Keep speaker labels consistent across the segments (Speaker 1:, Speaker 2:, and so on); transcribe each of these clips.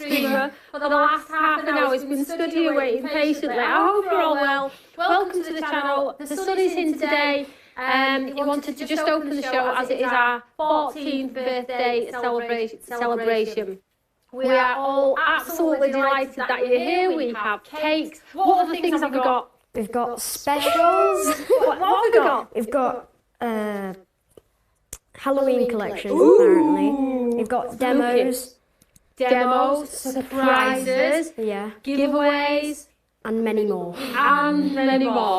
Speaker 1: streamer for the last half an hour has been stood here waiting patiently. I hope you're all well. Welcome to the channel. The sun is in today. He wanted to just open the show as it is our 14th birthday celebration. We are all absolutely delighted that you're here. We have cakes. What other things have we got?
Speaker 2: We've got specials.
Speaker 1: What have we got?
Speaker 2: We've got Halloween collection, apparently. We've got demos,
Speaker 1: surprises, giveaways,
Speaker 2: and many more.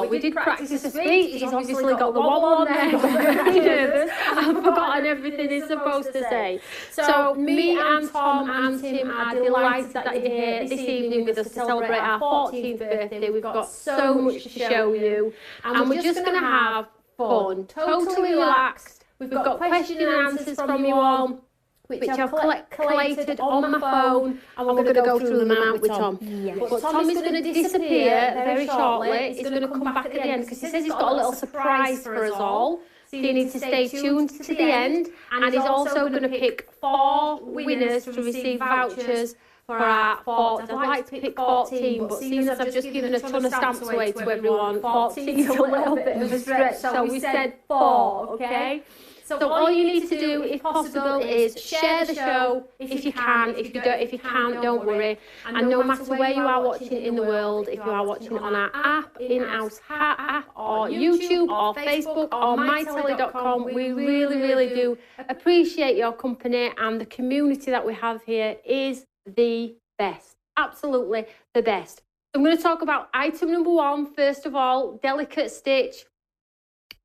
Speaker 1: We did practice a speech. He's obviously got the wobble on there. Very nervous. I've forgotten everything he's supposed to say. So me and Tom and Tim are delighted that you're here this evening with us to celebrate our 14th birthday. We've got so much to show you, and we're just going to have fun, totally relaxed. We've got question and answers from you all, which I've collated on my phone, and we're going to go through them out with Tom.
Speaker 2: Yes.
Speaker 1: But Tom is going to disappear very shortly. He's going to come back at the end because he says he's got a little surprise for us all. So you need to stay tuned to the end. And he's also going to pick 4 winners to receive vouchers for our 4. I'd like to pick 14, but seeing as I've just given a ton of stamps away to everyone, 14 is a little bit of a stretch. So we said 4, okay? So all you need to do, if possible, is share the show if you can. If you can't, don't worry. And no matter where you are watching it in the world, if you are watching it on our app, in-house app, or YouTube, or Facebook, or mytelly.com, we really do appreciate your company, and the community that we have here is the best. Absolutely the best. So I'm going to talk about item number 1, first of all, delicate stitch.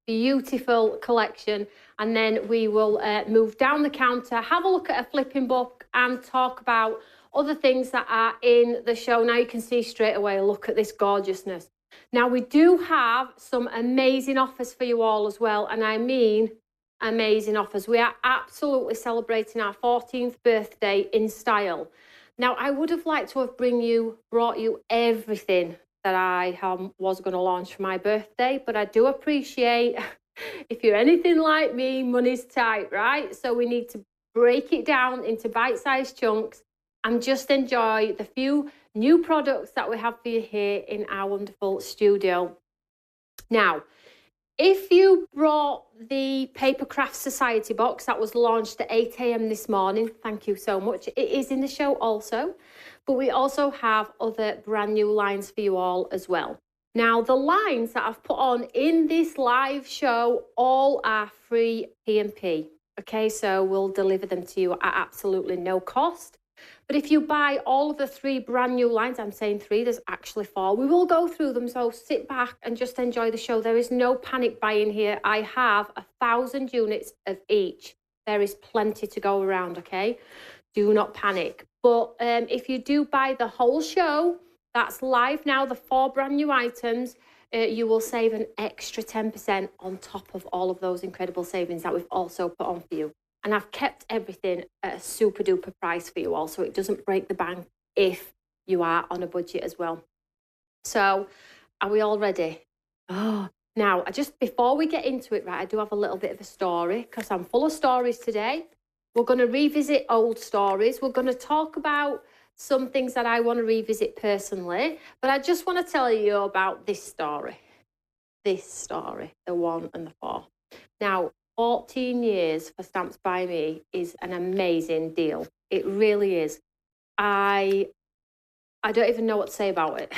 Speaker 1: Beautiful collection, and then we will move down the counter, have a look at a flipping book, and talk about other things that are in the show. Now you can see straight away, look at this gorgeousness. Now we do have some amazing offers for you all as well, and I mean amazing offers. We are absolutely celebrating our 14th birthday in style. Now I would have liked to have brought you everything that I was going to launch for my birthday, but I do appreciate, if you're anything like me, money's tight, right? So we need to break it down into bite-sized chunks and just enjoy the few new products that we have for you here in our wonderful studio. Now, if you brought the Papercraft Society box that was launched at 8 a.m. this morning, thank you so much. It is in the show also, but we also have other brand new lines for you all as well. Now, the lines that I've put on in this live show all are free P&P. Okay, so we'll deliver them to you at absolutely no cost. But if you buy all of the 3 brand new lines, I'm saying 3, there's actually 4. We will go through them, so sit back and just enjoy the show. There is no panic buying here. I have 1,000 units of each. There is plenty to go around, okay? Do not panic. But if you do buy the whole show, that's live now, the 4 brand new items, you will save an extra 10% on top of all of those incredible savings that we've also put on for you. And I've kept everything at a super duper price for you all, so it doesn't break the bank if you are on a budget as well. So are we all ready? Oh, now, before we get into it, right, I do have a little bit of a story because I'm full of stories today. We're going to revisit old stories. We're going to talk about some things that I want to revisit personally, but I just want to tell you about this story, the 1 and the 4. Now, 14 years for Stamps by Me is an amazing deal. It really is. I don't even know what to say about it.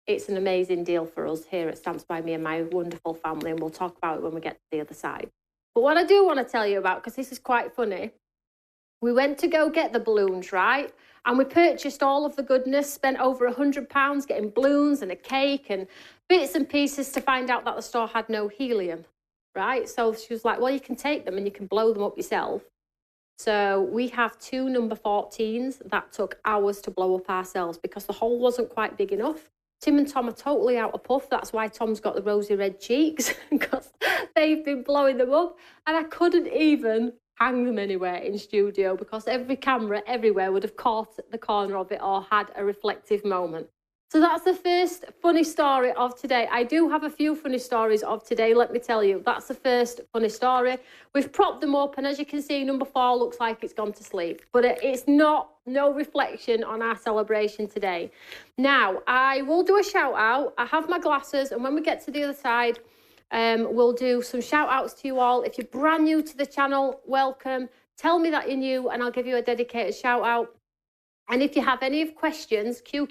Speaker 1: It's an amazing deal for us here at Stamps by Me and my wonderful family, and we'll talk about it when we get to the other side. But what I do want to tell you about, because this is quite funny, we went to go get the balloons, right? And we purchased all of the goodness, spent over £100 getting balloons and a cake and bits and pieces to find out that the store had no helium, right? So she was like, well, you can take them and you can blow them up yourself. So we have 2 number 14s that took hours to blow up ourselves because the hole wasn't quite big enough. Tim and Tom are totally out of puff. That's why Tom's got the rosy red cheeks, because they've been blowing them up. And I couldn't even hang them anywhere in studio because every camera everywhere would have caught the corner of it or had a reflective moment. So that's the first funny story of today. I do have a few funny stories of today, let me tell you. That's the first funny story. We've propped them up, and as you can see, number 4 looks like it's gone to sleep. But it's no reflection on our celebration today. Now, I will do a shout out. I have my glasses, and when we get to the other side, we'll do some shout outs to you all. If you're brand new to the channel, welcome. Tell me that you're new, and I'll give you a dedicated shout out. And if you have any questions, Q,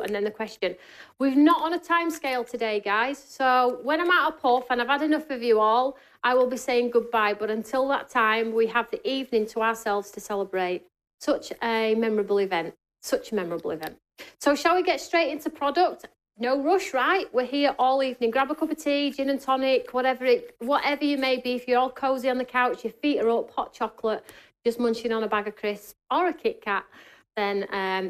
Speaker 1: and then the question. We're not on a time scale today, guys. So when I'm out of puff and I've had enough of you all, I will be saying goodbye. But until that time, we have the evening to ourselves to celebrate such a memorable event. Such a memorable event. So shall we get straight into product? No rush, right? We're here all evening. Grab a cup of tea, gin and tonic, whatever you may be. If you're all cozy on the couch, your feet are up, hot chocolate, just munching on a bag of crisps or a Kit Kat, then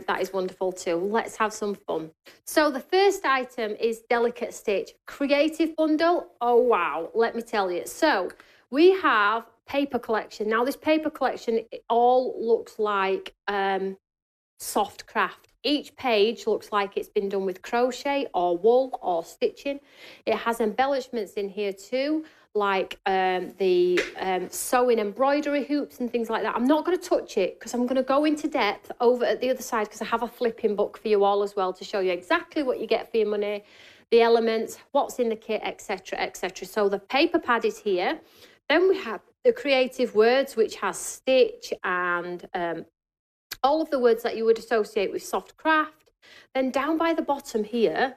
Speaker 1: that is wonderful too. Let's have some fun. So the first item is Delicate Stitch Creative Bundle. Oh wow, let me tell you. So we have paper collection. Now this paper collection, it all looks like soft craft. Each page looks like it's been done with crochet or wool or stitching. It has embellishments in here too, like the sewing embroidery hoops and things like that. I'm not going to touch it because I'm going to go into depth over at the other side because I have a flipping book for you all as well to show you exactly what you get for your money, the elements, what's in the kit, etc, etc. So the paper pad is here. Then we have the creative words, which has stitch and all of the words that you would associate with soft craft. Then down by the bottom here,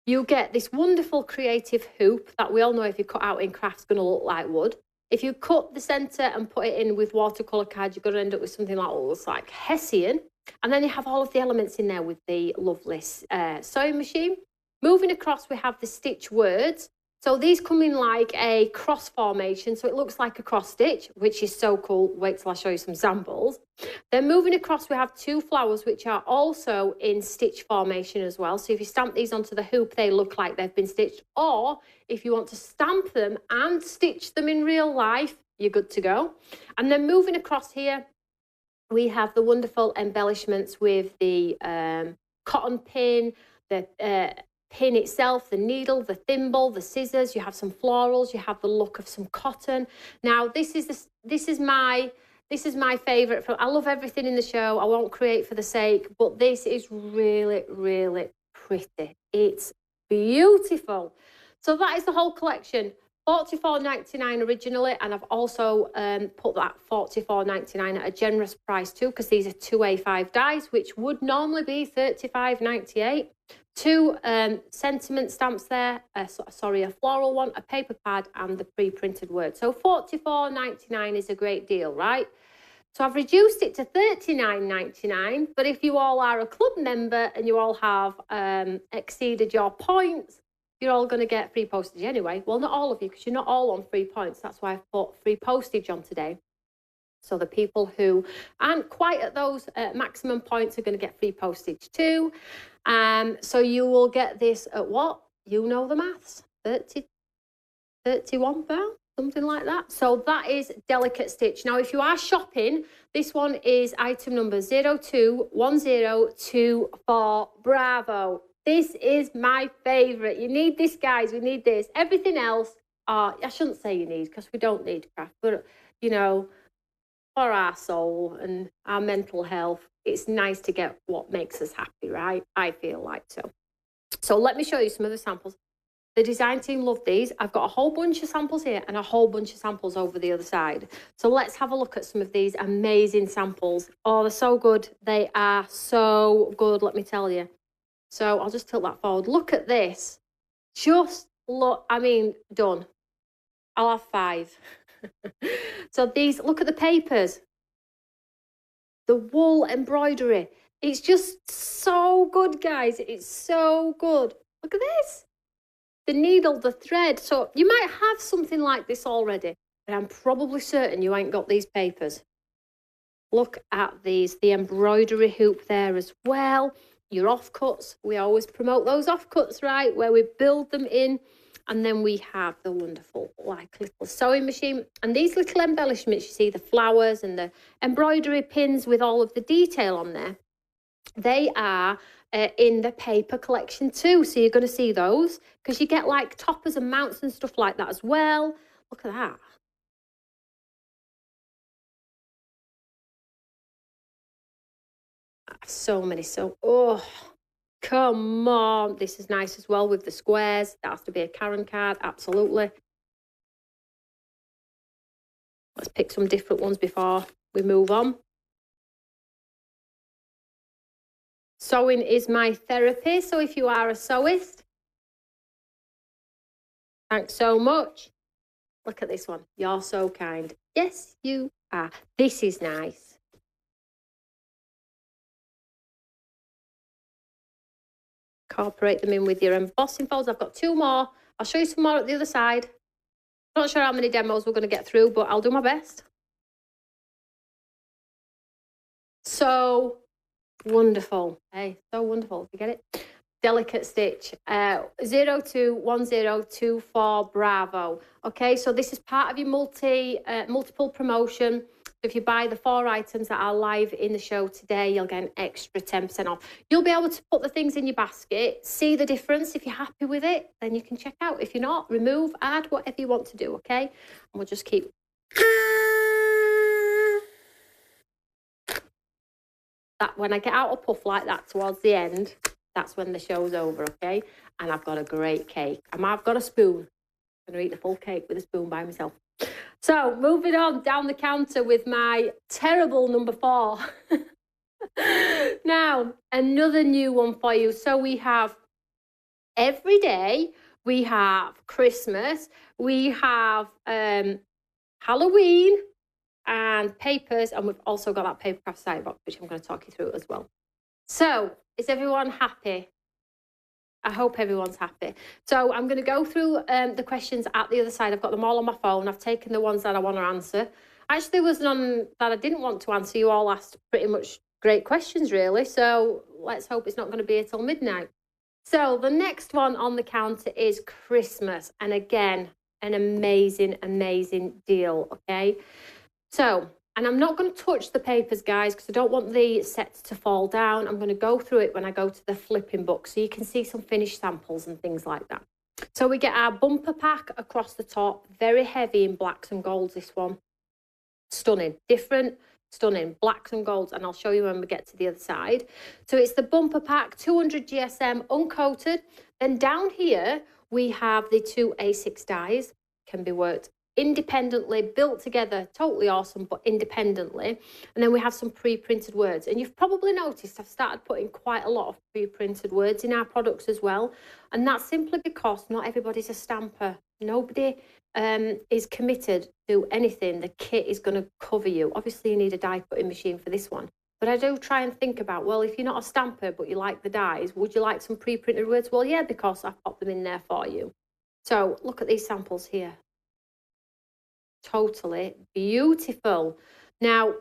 Speaker 1: you get this wonderful creative hoop that we all know if you cut out in craft is going to look like wood. If you cut the centre and put it in with watercolour cards, you're going to end up with something that looks like Hessian. And then you have all of the elements in there with the lovely sewing machine. Moving across, we have the stitch words. So these come in like a cross formation, so it looks like a cross stitch, which is so cool. Wait till I show you some samples. Then moving across, we have 2 flowers, which are also in stitch formation as well. So if you stamp these onto the hoop, they look like they've been stitched. Or if you want to stamp them and stitch them in real life, you're good to go. And then moving across here, we have the wonderful embellishments with the cotton pin, the pin itself, the needle, the thimble, the scissors. You have some florals, you have the look of some cotton. Now this is my favorite. I love everything in the show. I won't create for the sake, but this is really, really pretty. It's beautiful. So that is the whole collection. $44.99 originally, and I've also put that $44.99 at a generous price too, because these are 2 A5 dies, which would normally be $35.98. 2 sentiment stamps there, a floral one, a paper pad, and the pre-printed word. So $44.99 is a great deal, right? So I've reduced it to $39.99, but if you all are a club member and you all have exceeded your points, you're all going to get free postage anyway. Well, not all of you, because you're not all on free points. That's why I've put free postage on today. So the people who aren't quite at those maximum points are going to get free postage too. So you will get this at what? You know the maths. 31 pounds, something like that. So that is Delicate Stitch. Now, if you are shopping, this one is item number 021024. Bravo. This is my favourite. You need this, guys. We need this. Everything else, I shouldn't say you need, because we don't need craft, but, you know, for our soul and our mental health, it's nice to get what makes us happy, right? I feel like so. So let me show you some of the samples. The design team love these. I've got a whole bunch of samples here and a whole bunch of samples over the other side. So let's have a look at some of these amazing samples. Oh, they're so good. They are so good, let me tell you. So I'll just tilt that forward. Look at this. Just look, I mean, done. I'll have 5. So these, look at the papers. The wool embroidery. It's just so good, guys. It's so good. Look at this. The needle, the thread. So you might have something like this already, but I'm probably certain you ain't got these papers. Look at these. The embroidery hoop there as well. Your offcuts. We always promote those offcuts, right? Where we build them in. And then we have the wonderful, like, little sewing machine. And these little embellishments, you see the flowers and the embroidery pins with all of the detail on there. They are in the paper collection too. So you're going to see those because you get like toppers and mounts and stuff like that as well. Look at that. So many. Oh, come on. This is nice as well with the squares. That has to be a Karen card. Absolutely. Let's pick some different ones before we move on. Sewing is my therapy. So if you are a sewist, thanks so much. Look at this one. You're so kind. Yes, you are. This is nice. Incorporate them in with your embossing folds. I've got 2 more. I'll show you some more at the other side. Not sure how many demos we're going to get through, but I'll do my best. So wonderful. Hey, so wonderful. You get it? Delicate stitch. 021024 Bravo. Okay, so this is part of your multiple promotion. If you buy the 4 items that are live in the show today, you'll get an extra 10% off. You'll be able to put the things in your basket, see the difference. If you're happy with it, then you can check out. If you're not, remove, add, whatever you want to do, okay? And we'll just keep... That when I get out a puff like that towards the end, that's when the show's over, okay? And I've got a great cake. I've got a spoon. I'm going to eat the full cake with a spoon by myself. So, moving on down the counter with my terrible number 4. Now, another new one for you. So we have every day, we have Christmas, we have Halloween and papers, and we've also got that Papercraft side box, which I'm going to talk you through as well. So, is everyone happy? I hope everyone's happy. So I'm going to go through the questions at the other side. I've got them all on my phone. I've taken the ones that I want to answer. Actually, there was none that I didn't want to answer. You all asked pretty much great questions, really. So let's hope it's not going to be here till midnight. So the next one on the counter is Christmas. And again, an amazing, amazing deal, okay? So... And I'm not going to touch the papers, guys, because I don't want the sets to fall down. I'm going to go through it when I go to the flipping book so you can see some finished samples and things like that. So we get our bumper pack across the top, very heavy in blacks and golds, this one. Stunning, different, stunning, blacks and golds, and I'll show you when we get to the other side. So it's the bumper pack, 200 GSM, uncoated. Then down here, we have the 2 A6 dies, can be worked independently, built together, totally awesome, but independently. And then we have some pre-printed words. And you've probably noticed I've started putting quite a lot of pre-printed words in our products as well. And that's simply because not everybody's a stamper. Nobody is committed to anything. The kit is going to cover you. Obviously, you need a die cutting machine for this one. But I do try and think about, well, if you're not a stamper, but you like the dies, would you like some pre-printed words? Well, yeah, because I've popped them in there for you. So look at these samples here. Totally beautiful. Now,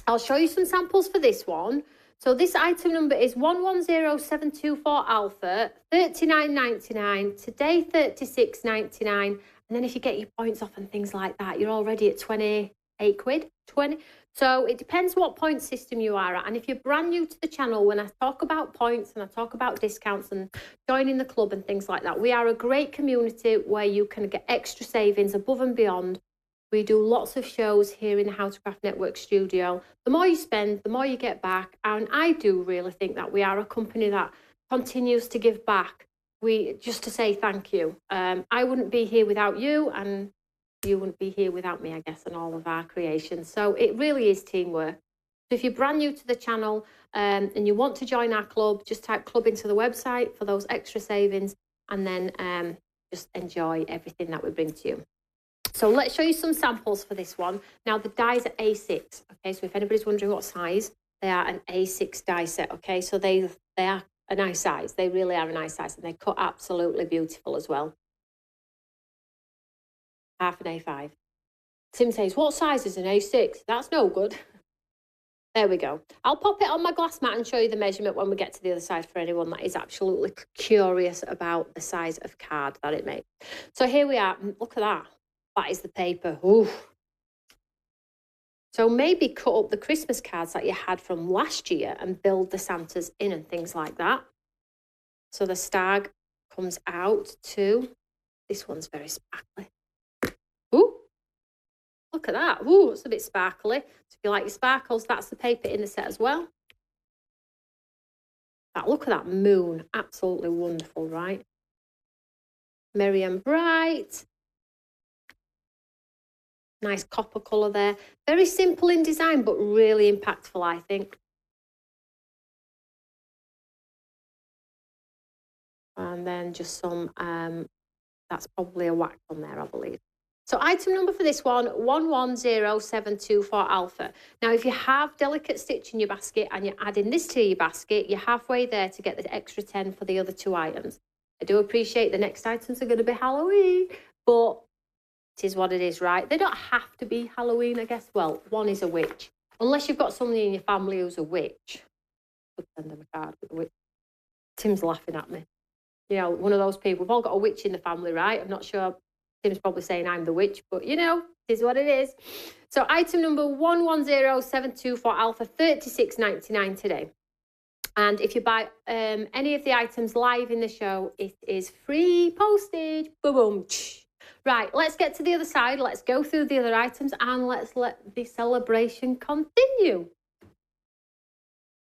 Speaker 1: I'll show you some samples for this one. So this item number is 110724 Alpha, $39.99. Today, $36.99. And then if you get your points off and things like that, you're already at 28 quid, 20. So it depends what point system you are at. And if you're brand new to the channel, when I talk about points and I talk about discounts and joining the club and things like that, we are a great community where you can get extra savings above and beyond. We do lots of shows here in the How to Craft Network studio. The more you spend, the more you get back. And I do really think that we are a company that continues to give back. Just to say thank you. I wouldn't be here without you, and you wouldn't be here without me, I guess, and all of our creations. So it really is teamwork. So if you're brand new to the channel and you want to join our club, just type club into the website for those extra savings, and then just enjoy everything that we bring to you. So let's show you some samples for this one. Now the dies are A6, okay? So if anybody's wondering what size, they are an A6 die set, okay? So they are a nice size. They really are a nice size, and they cut absolutely beautiful as well. Half an A5. Tim says, what size is an A6? That's no good. There we go. I'll pop it on my glass mat and show you the measurement when we get to the other side for anyone that is absolutely curious about the size of card that it makes. So here we are. Look at that. That is the paper. Ooh. So maybe cut up the Christmas cards that you had from last year and build the Santas in and things like that. So the stag comes out too. This one's very sparkly. Ooh, look at that. Ooh, it's a bit sparkly. So if you like your sparkles, that's the paper in the set as well. Look at that moon. Absolutely wonderful, right? Merry and bright. Nice copper colour there. Very simple in design, but really impactful, I think. And then just some, that's probably a wax on there, I believe. So item number for this one, 110724 alpha. Now, if you have delicate stitch in your basket and you're adding this to your basket, you're halfway there to get the extra 10 for the other 2 items. I do appreciate the next items are going to be Halloween, but it is what it is, right? They don't have to be Halloween, I guess. Well, one is a witch. Unless you've got somebody in your family who's a witch. Could send them a card with a witch. Tim's laughing at me. You know, one of those people. We've all got a witch in the family, right? I'm not sure. Tim's probably saying I'm the witch, but you know, it is what it is. So item number 110724 alpha, $36.99 today. And if you buy any of the items live in the show, it is free postage. Boom, boom. Right, let's get to the other side. Let's go through the other items and let's let the celebration continue.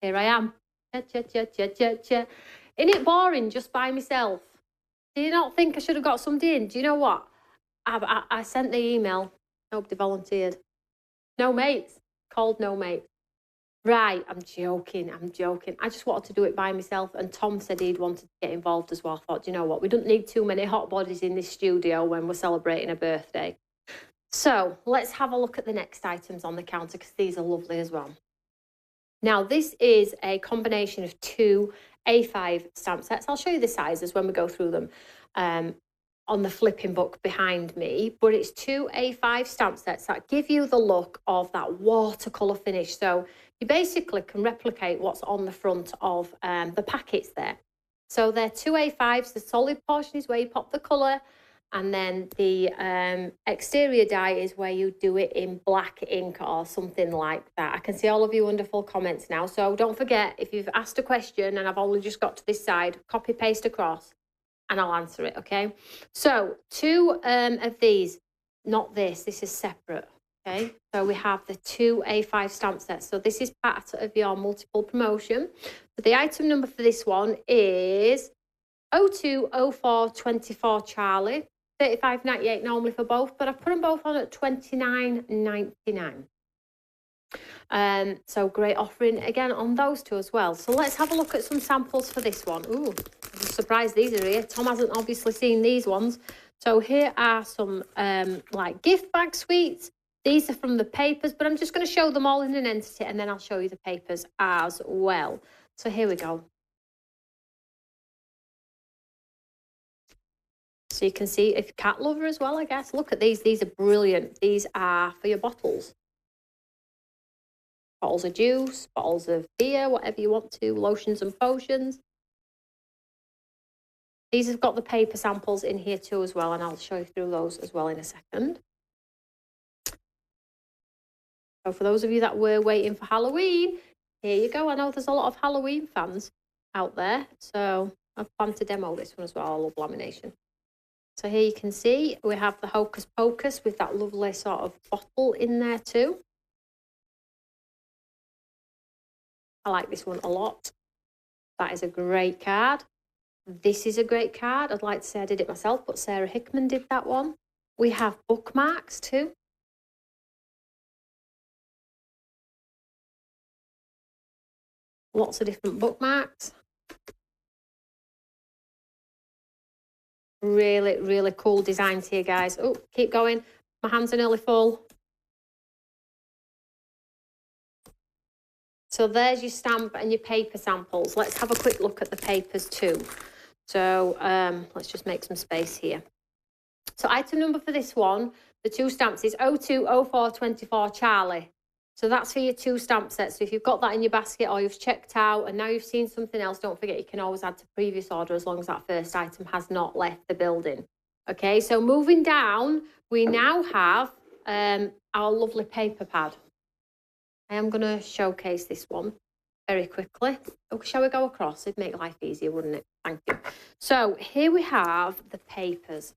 Speaker 1: Here I am. Cha-cha-cha-cha-cha-cha. Isn't it boring just by myself? Do you not think I should have got somebody in? Do you know what? I sent the email. Nobody volunteered. No mates. Called no mates. Right, I'm joking. I just wanted to do it by myself, and Tom said he'd wanted to get involved as well. I thought, you know what? We don't need too many hot bodies in this studio when we're celebrating a birthday. So let's have a look at the next items on the counter, because these are lovely as well. Now, this is a combination of 2 A5 stamp sets. I'll show you the sizes when we go through them on the flipping book behind me, but it's 2 A5 stamp sets that give you the look of that watercolour finish. So you basically can replicate what's on the front of the packets there. So they're 2 A5s. The solid portion is where you pop the colour, and then the exterior die is where you do it in black ink or something like that. I can see all of your wonderful comments now. So don't forget, if you've asked a question and I've only just got to this side, copy, paste across, and I'll answer it, okay? So 2 of these, not this is separate, okay? So we have the 2 A5 stamp sets. So this is part of your multiple promotion. So the item number for this one is 020424 Charlie. $35.98 normally for both, but I've put them both on at $29.99. So great offering again on those 2 as well. So let's have a look at some samples for this one. Ooh, I'm surprised these are here. Tom hasn't obviously seen these ones. So here are some like gift bag sweets. These are from the papers, but I'm just going to show them all in an entity, and then I'll show you the papers as well. So here we go. So you can see, if cat lover as well, I guess. Look at these. These are brilliant. These are for your bottles. Bottles of juice, bottles of beer, whatever you want to, lotions and potions. These have got the paper samples in here too as well, and I'll show you through those as well in a second. So for those of you that were waiting for Halloween, here you go. I know there's a lot of Halloween fans out there, so I've planned to demo this one as well. I love lamination. So here you can see we have the Hocus Pocus with that lovely sort of bottle in there too. I like this one a lot. That is a great card. This is a great card. I'd like to say I did it myself, but Sarah Hickman did that one. We have bookmarks too. Lots of different bookmarks. Really, really cool designs here, guys. Oh, keep going. My hands are nearly full. So there's your stamp and your paper samples. Let's have a quick look at the papers too. So let's just make some space here. So item number for this one, the 2 stamps is 020424 Charlie. So that's for your 2 stamp sets. So if you've got that in your basket or you've checked out and now you've seen something else, don't forget you can always add to previous order as long as that first item has not left the building. Okay, so moving down, we now have our lovely paper pad. I am going to showcase this one very quickly. Oh, shall we go across? It'd make life easier, wouldn't it? Thank you. So here we have the papers.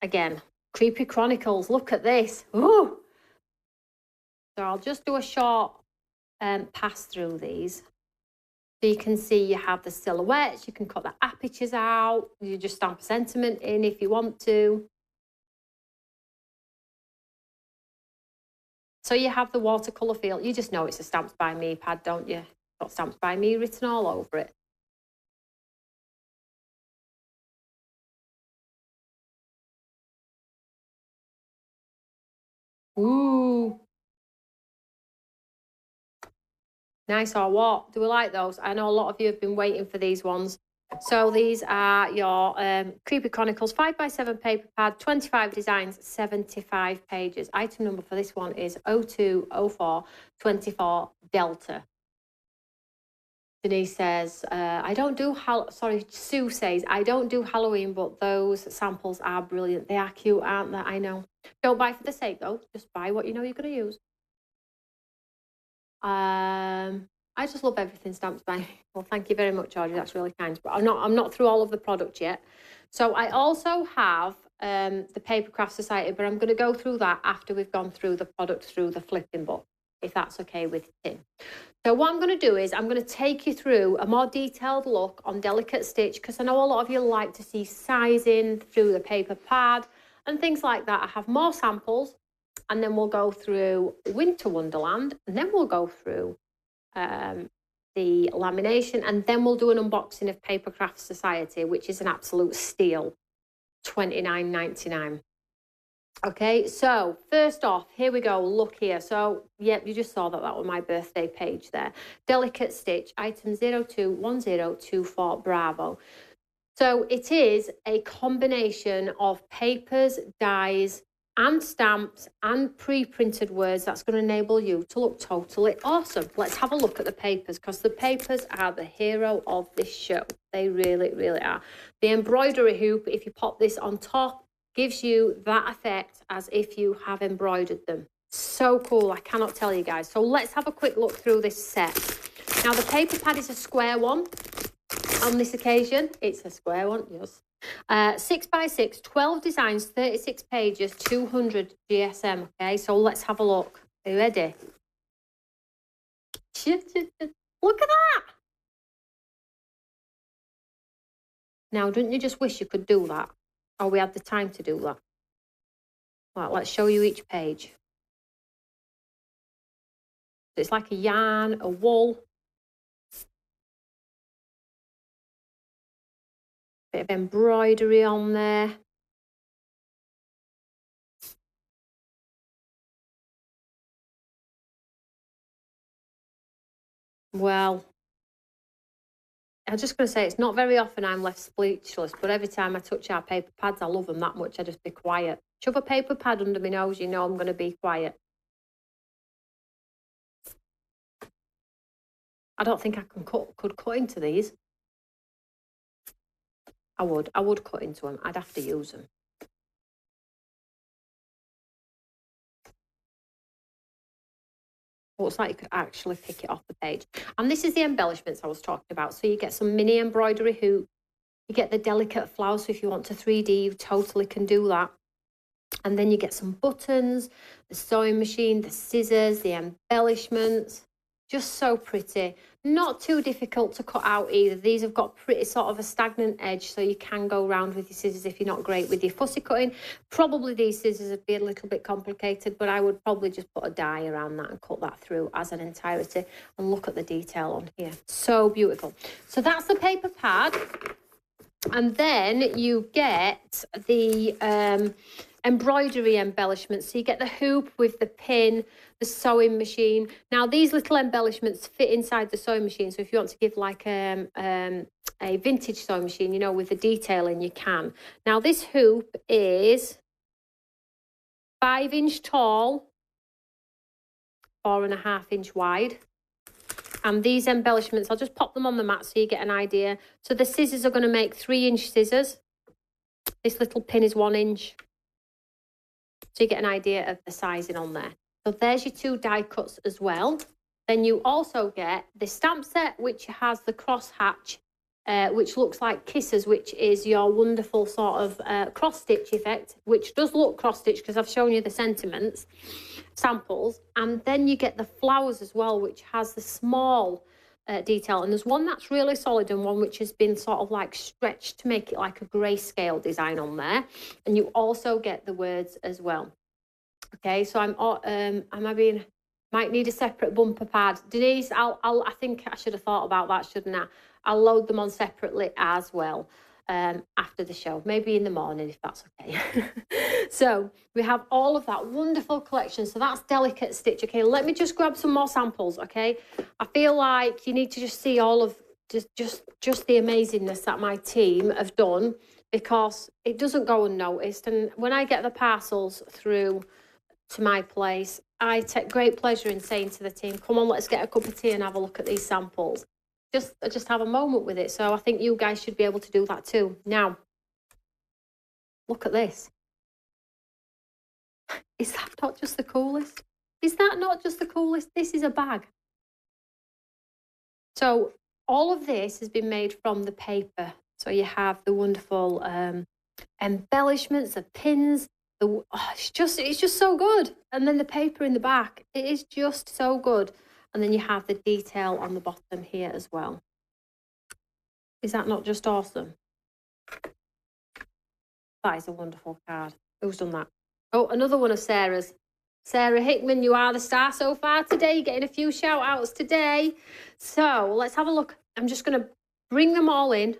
Speaker 1: Again, Creepy Chronicles. Look at this. Ooh. So I'll just do a short pass through these. So you can see you have the silhouettes. You can cut the apertures out. You just stamp a sentiment in if you want to. So you have the watercolour feel. You just know it's a Stamps by Me pad, don't you? Got Stamps by Me written all over it. Ooh. Nice or what? Do we like those? I know a lot of you have been waiting for these ones. So these are your Creepy Chronicles 5x7 paper pad, 25 designs, 75 pages. Item number for this one is 020424 Delta. Denise says, I don't do, Sue says, I don't do Halloween, but those samples are brilliant. They are cute, aren't they? I know. Don't buy for the sake, though. Just buy what you know you're going to use. I just love everything Stamps by Me. Well, thank you very much, Audrey. That's really kind. But I'm not through all of the product yet. So I also have the Papercraft Society, but I'm going to go through that after we've gone through the product through the flipping book, if that's okay with Tim. So what I'm going to do is I'm going to take you through a more detailed look on delicate stitch, because I know a lot of you like to see sizing through the paper pad and things like that. I have more samples, and then we'll go through Winter Wonderland, and then we'll go through the lamination, and then we'll do an unboxing of Papercraft Society, which is an absolute steal, $29.99. Okay, so first off, here we go. Look here. So, yep, you just saw that was my birthday page there. Delicate Stitch, item 021024 Bravo. So it is a combination of papers, dies, and stamps and pre-printed words that's going to enable you to look totally awesome. Let's have a look at the papers, because the papers are the hero of this show. They really, really are. The embroidery hoop, if you pop this on top, gives you that effect as if you have embroidered them. So cool, I cannot tell you guys. So let's have a quick look through this set. Now the paper pad is a square one. On this occasion, it's a square one, yes. 6x6, 12 designs, 36 pages, 200 GSM. Okay, so let's have a look. Are you ready? Look at that! Now, don't you just wish you could do that? Or we had the time to do that? Right, let's show you each page. It's like a yarn, a wool. Bit of embroidery on there. Well, I'm just going to say, it's not very often I'm left speechless, but every time I touch our paper pads, I love them that much, I just be quiet. Shove a paper pad under my nose, you know I'm going to be quiet. I don't think I could cut into these. I would cut into them. I'd have to use them. Looks like you could actually pick it off the page. And this is the embellishments I was talking about. So you get some mini embroidery hoop. You get the delicate flowers. So if you want to 3D, you totally can do that. And then you get some buttons, the sewing machine, the scissors, the embellishments. Just so pretty. Not too difficult to cut out either. These have got pretty sort of a stagnant edge, so you can go around with your scissors if you're not great with your fussy cutting. Probably these scissors would be a little bit complicated, but I would probably just put a die around that and cut that through as an entirety. And look at the detail on here. So beautiful. So that's the paper pad. And then you get the embroidery embellishments. So you get the hoop with the pin, the sewing machine. Now these little embellishments fit inside the sewing machine. So if you want to give like a vintage sewing machine, you know, with the detailing, you can. Now this hoop is 5-inch tall, 4.5-inch wide. And these embellishments, I'll just pop them on the mat so you get an idea. So the scissors are going to make 3-inch scissors. This little pin is 1 inch. So you get an idea of the sizing on there. So there's your 2 die cuts as well. Then you also get the stamp set, which has the crosshatch, which looks like kisses, which is your wonderful sort of cross-stitch effect, which does look cross-stitch because I've shown you the sentiments, samples. And then you get the flowers as well, which has the small detail. And there's one that's really solid and one which has been sort of like stretched to make it like a grayscale design on there. And you also get the words as well. Okay, so might need a separate bumper pad. Denise, I think I should have thought about that, shouldn't I? I'll load them on separately as well after the show, maybe in the morning if that's okay. So we have all of that wonderful collection. So that's Delicate Stitch. Okay, let me just grab some more samples. Okay, I feel like you need to just see all of just the amazingness that my team have done, because it doesn't go unnoticed. And when I get the parcels through to my place, I take great pleasure in saying to the team, come on, let's get a cup of tea and have a look at these samples. Just have a moment with it. So I think you guys should be able to do that too. Now, look at this. Is that not just the coolest? Is that not just the coolest? This is a bag. So all of this has been made from the paper. So you have the wonderful embellishments, the pins. It's just so good. And then the paper in the back, it is just so good. And then you have the detail on the bottom here as well. Is that not just awesome? That is a wonderful card. Who's done that? Oh, another one of Sarah's. Sarah Hickman, you are the star so far today. You're getting a few shout outs today. So let's have a look. I'm just going to bring them all in.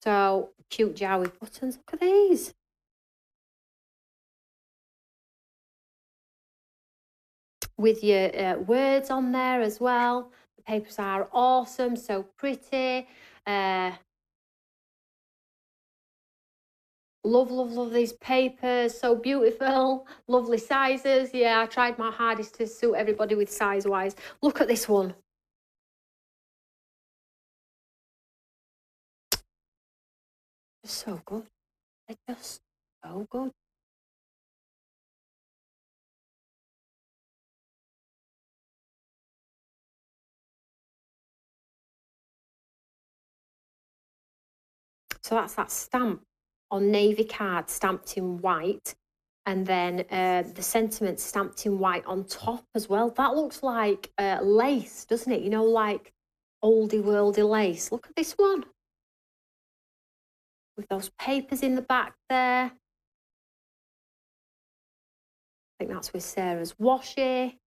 Speaker 1: So cute jar with buttons. Look at these. With your words on there as well. The papers are awesome, so pretty. Love these papers, so beautiful. Lovely sizes. Yeah, I tried my hardest to suit everybody with size-wise. Look at this one. It's so good. They're just so good. So that's that stamp on navy card stamped in white, and then the sentiments stamped in white on top as well. That looks like lace, doesn't it? You know, like oldie worldy lace. Look at this one with those papers in the back there. I think that's with Sarah's washi.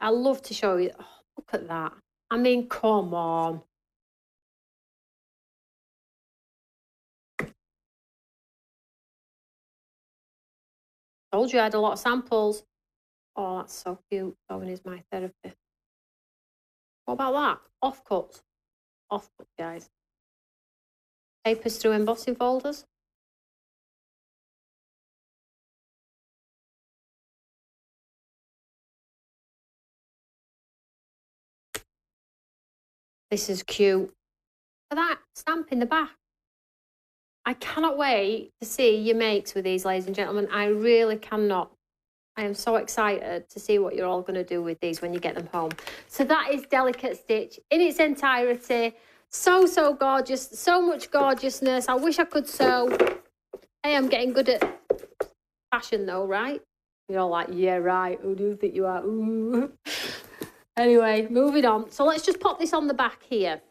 Speaker 1: I love to show you. Oh, look at that. I mean, come on. Told you I had a lot of samples. Oh, that's so cute. Owen is my therapist. What about that? Offcuts. Offcuts, guys. Papers through embossing folders. This is cute. Look at that stamp in the back. I cannot wait to see your makes with these, ladies and gentlemen. I really cannot. I am so excited to see what you're all going to do with these when you get them home. So that is Delicate Stitch in its entirety. So gorgeous. So much gorgeousness. I wish I could sew. Hey, I'm getting good at fashion though, right? You're all like, yeah, right. Who do you think you are? Ooh. Anyway, moving on. So let's just pop this on the back here.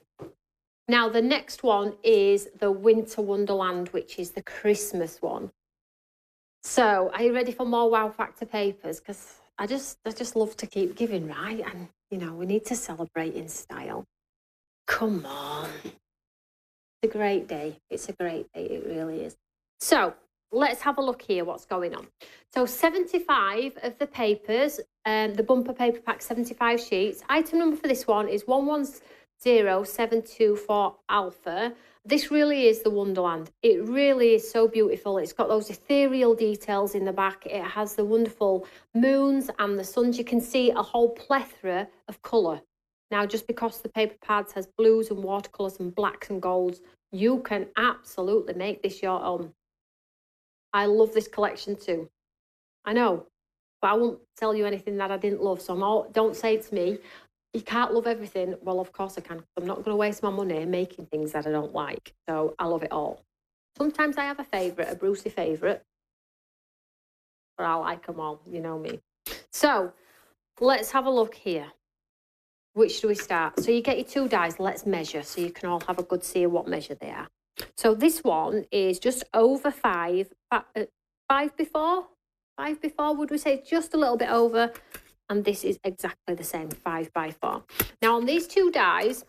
Speaker 1: Now, the next one is the Winter Wonderland, which is the Christmas one. So, are you ready for more wow factor papers? Because I just love to keep giving, right? And, you know, we need to celebrate in style. Come on. It's a great day. It's a great day. It really is. So, let's have a look here what's going on. So 75 of the papers, the bumper paper pack, 75 sheets. Item number for this one is 110724 Alpha. This really is the Wonderland. It really is so beautiful. It's got those ethereal details in the back. It has the wonderful moons and the suns. You can see a whole plethora of colour Now, just because the paper pads has blues and watercolours and blacks and golds, you can absolutely make this your own. I love this collection too. I know, but I won't tell you anything that I didn't love. So don't say to me, you can't love everything. Well, of course I can. I'm not going to waste my money making things that I don't like. So I love it all. Sometimes I have a favourite, a Brucey favourite, but I like them all. You know me. So let's have a look here. Which do we start? So you get your 2 dies. Let's measure so you can all have a good see of what measure they are. So this one is just over 5. 5 before? 5 before, would we say? Just a little bit over. And this is exactly the same, 5 by 4. Now on these 2 dies,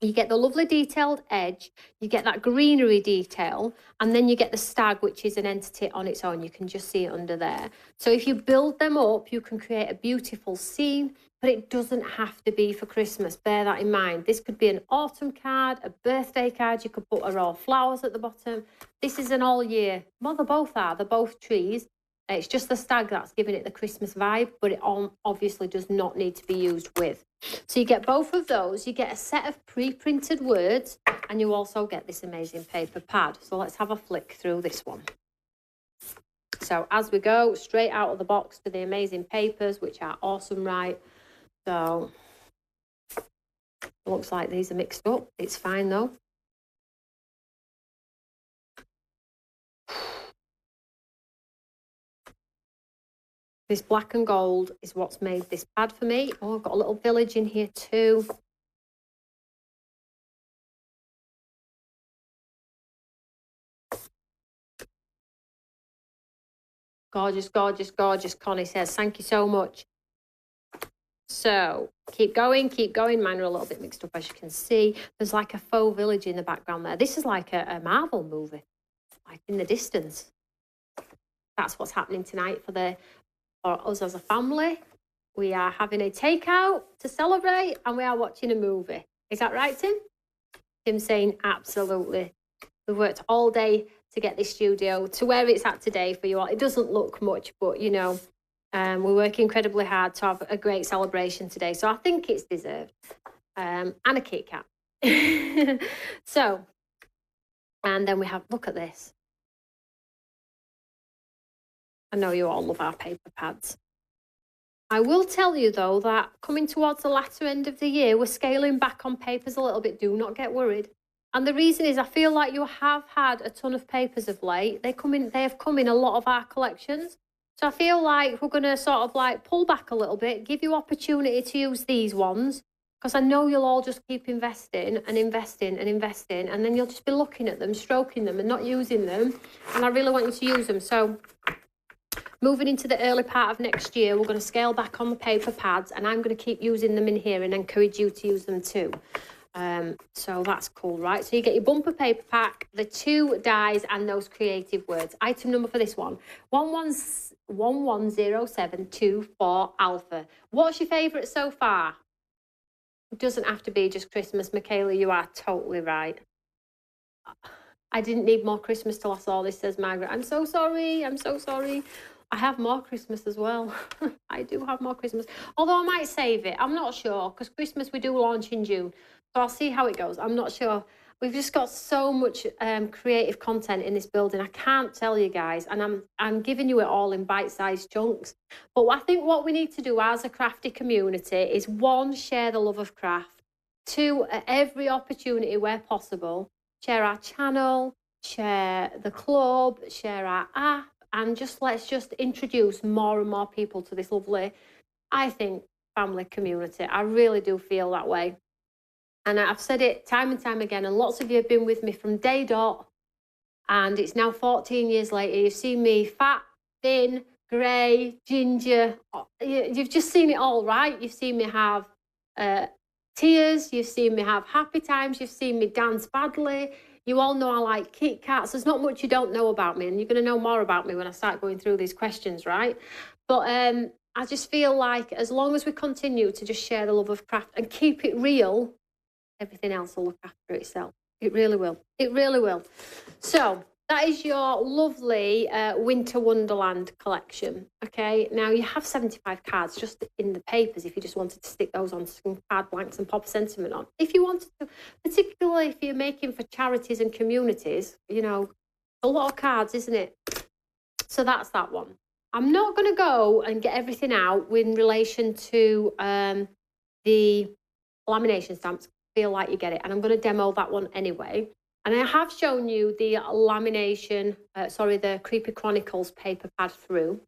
Speaker 1: you get the lovely detailed edge, you get that greenery detail, and then you get the stag, which is an entity on its own. You can just see it under there. So if you build them up, you can create a beautiful scene, but it doesn't have to be for Christmas. Bear that in mind. This could be an autumn card, a birthday card. You could put a row of flowers at the bottom. This is an all year. Well, they both are. They're both trees. It's just the stag that's giving it the Christmas vibe, but it obviously does not need to be used with. So you get both of those. You get a set of pre-printed words, and you also get this amazing paper pad. So let's have a flick through this one. So as we go, straight out of the box to the amazing papers, which are awesome, right? So it looks like these are mixed up. It's fine though. This black and gold is what's made this pad for me. Oh, I've got a little village in here too. Gorgeous, gorgeous, gorgeous, Connie says. Thank you so much. So keep going, keep going. Mine are a little bit mixed up, as you can see. There's like a faux village in the background there. This is like a Marvel movie, like in the distance. That's what's happening tonight for us as a family. We are having a takeout to celebrate, and we are watching a movie. Is that right, Tim? Tim's saying absolutely. We've worked all day to get this studio to where it's at today for you all. It doesn't look much, but you know, we work incredibly hard to have a great celebration today. So I think it's deserved. And a Kit Kat. So, and then we have, look at this. I know you all love our paper pads. I will tell you though that coming towards the latter end of the year, we're scaling back on papers a little bit. Do not get worried. And the reason is I feel like you have had a ton of papers of late. They have come in a lot of our collections. So I feel like we're going to sort of like pull back a little bit, give you opportunity to use these ones, because I know you'll all just keep investing and investing and investing, and then you'll just be looking at them, stroking them and not using them. And I really want you to use them. So moving into the early part of next year, we're going to scale back on the paper pads, and I'm going to keep using them in here and encourage you to use them too. So that's cool, right? So you get your bumper paper pack, the 2 dies, and those creative words. Item number for this one, 110724 Alpha. What's your favourite so far? It doesn't have to be just Christmas. Michaela, you are totally right. I didn't need more Christmas till I saw this, says Margaret. I'm so sorry. I'm so sorry. I have more Christmas as well. I do have more Christmas. Although I might save it. I'm not sure, because Christmas we do launch in June. So I'll see how it goes. I'm not sure. We've just got so much creative content in this building. I can't tell you guys. And I'm giving you it all in bite-sized chunks. But I think what we need to do as a crafty community is 1, share the love of craft. 2, at every opportunity where possible, share our channel, share the club, share our app, and let's just introduce more and more people to this lovely, I think, family community. I really do feel that way. And I've said it time and time again, and lots of you have been with me from day dot, and it's now 14 years later. You've seen me fat, thin, grey, ginger. You've just seen it all, right? You've seen me have tears. You've seen me have happy times. You've seen me dance badly. You all know I like Kit Kats. There's not much you don't know about me, and you're going to know more about me when I start going through these questions, right? But I just feel like as long as we continue to just share the love of craft and keep it real, everything else will look after itself. It really will. It really will. So that is your lovely Winter Wonderland collection. Okay, now you have 75 cards just in the papers if you just wanted to stick those on some card blanks and pop a sentiment on. If you wanted to, particularly if you're making for charities and communities, you know, a lot of cards, isn't it? So that's that one. I'm not going to go and get everything out in relation to the lamination stamps. Feel like you get it, and I'm going to demo that one anyway. And I have shown you the lamination, the Creepy Chronicles paper pad through.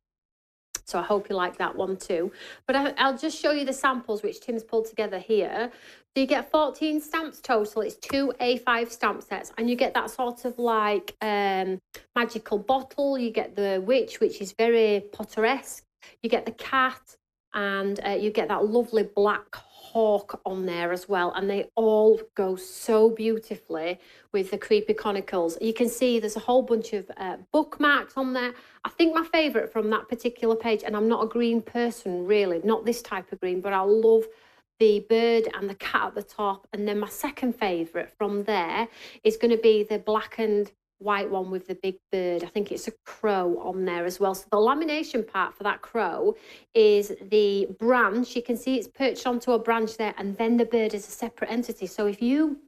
Speaker 1: So I hope you like that one too. But I'll just show you the samples which Tim's pulled together here. So you get 14 stamps total. It's 2 A5 stamp sets. And you get that sort of like magical bottle. You get the witch, which is very Potteresque. You get the cat. And you get that lovely black hawk on there as well. And they all go so beautifully with the Creepy Chronicles. You can see there's a whole bunch of bookmarks on there. I think my favourite from that particular page, and I'm not a green person really, not this type of green, but I love the bird and the cat at the top. And then my second favourite from there is going to be the black and white one with the big bird. I think it's a crow on there as well. So the lamination part for that crow is the branch. You can see it's perched onto a branch there, and then the bird is a separate entity. So if you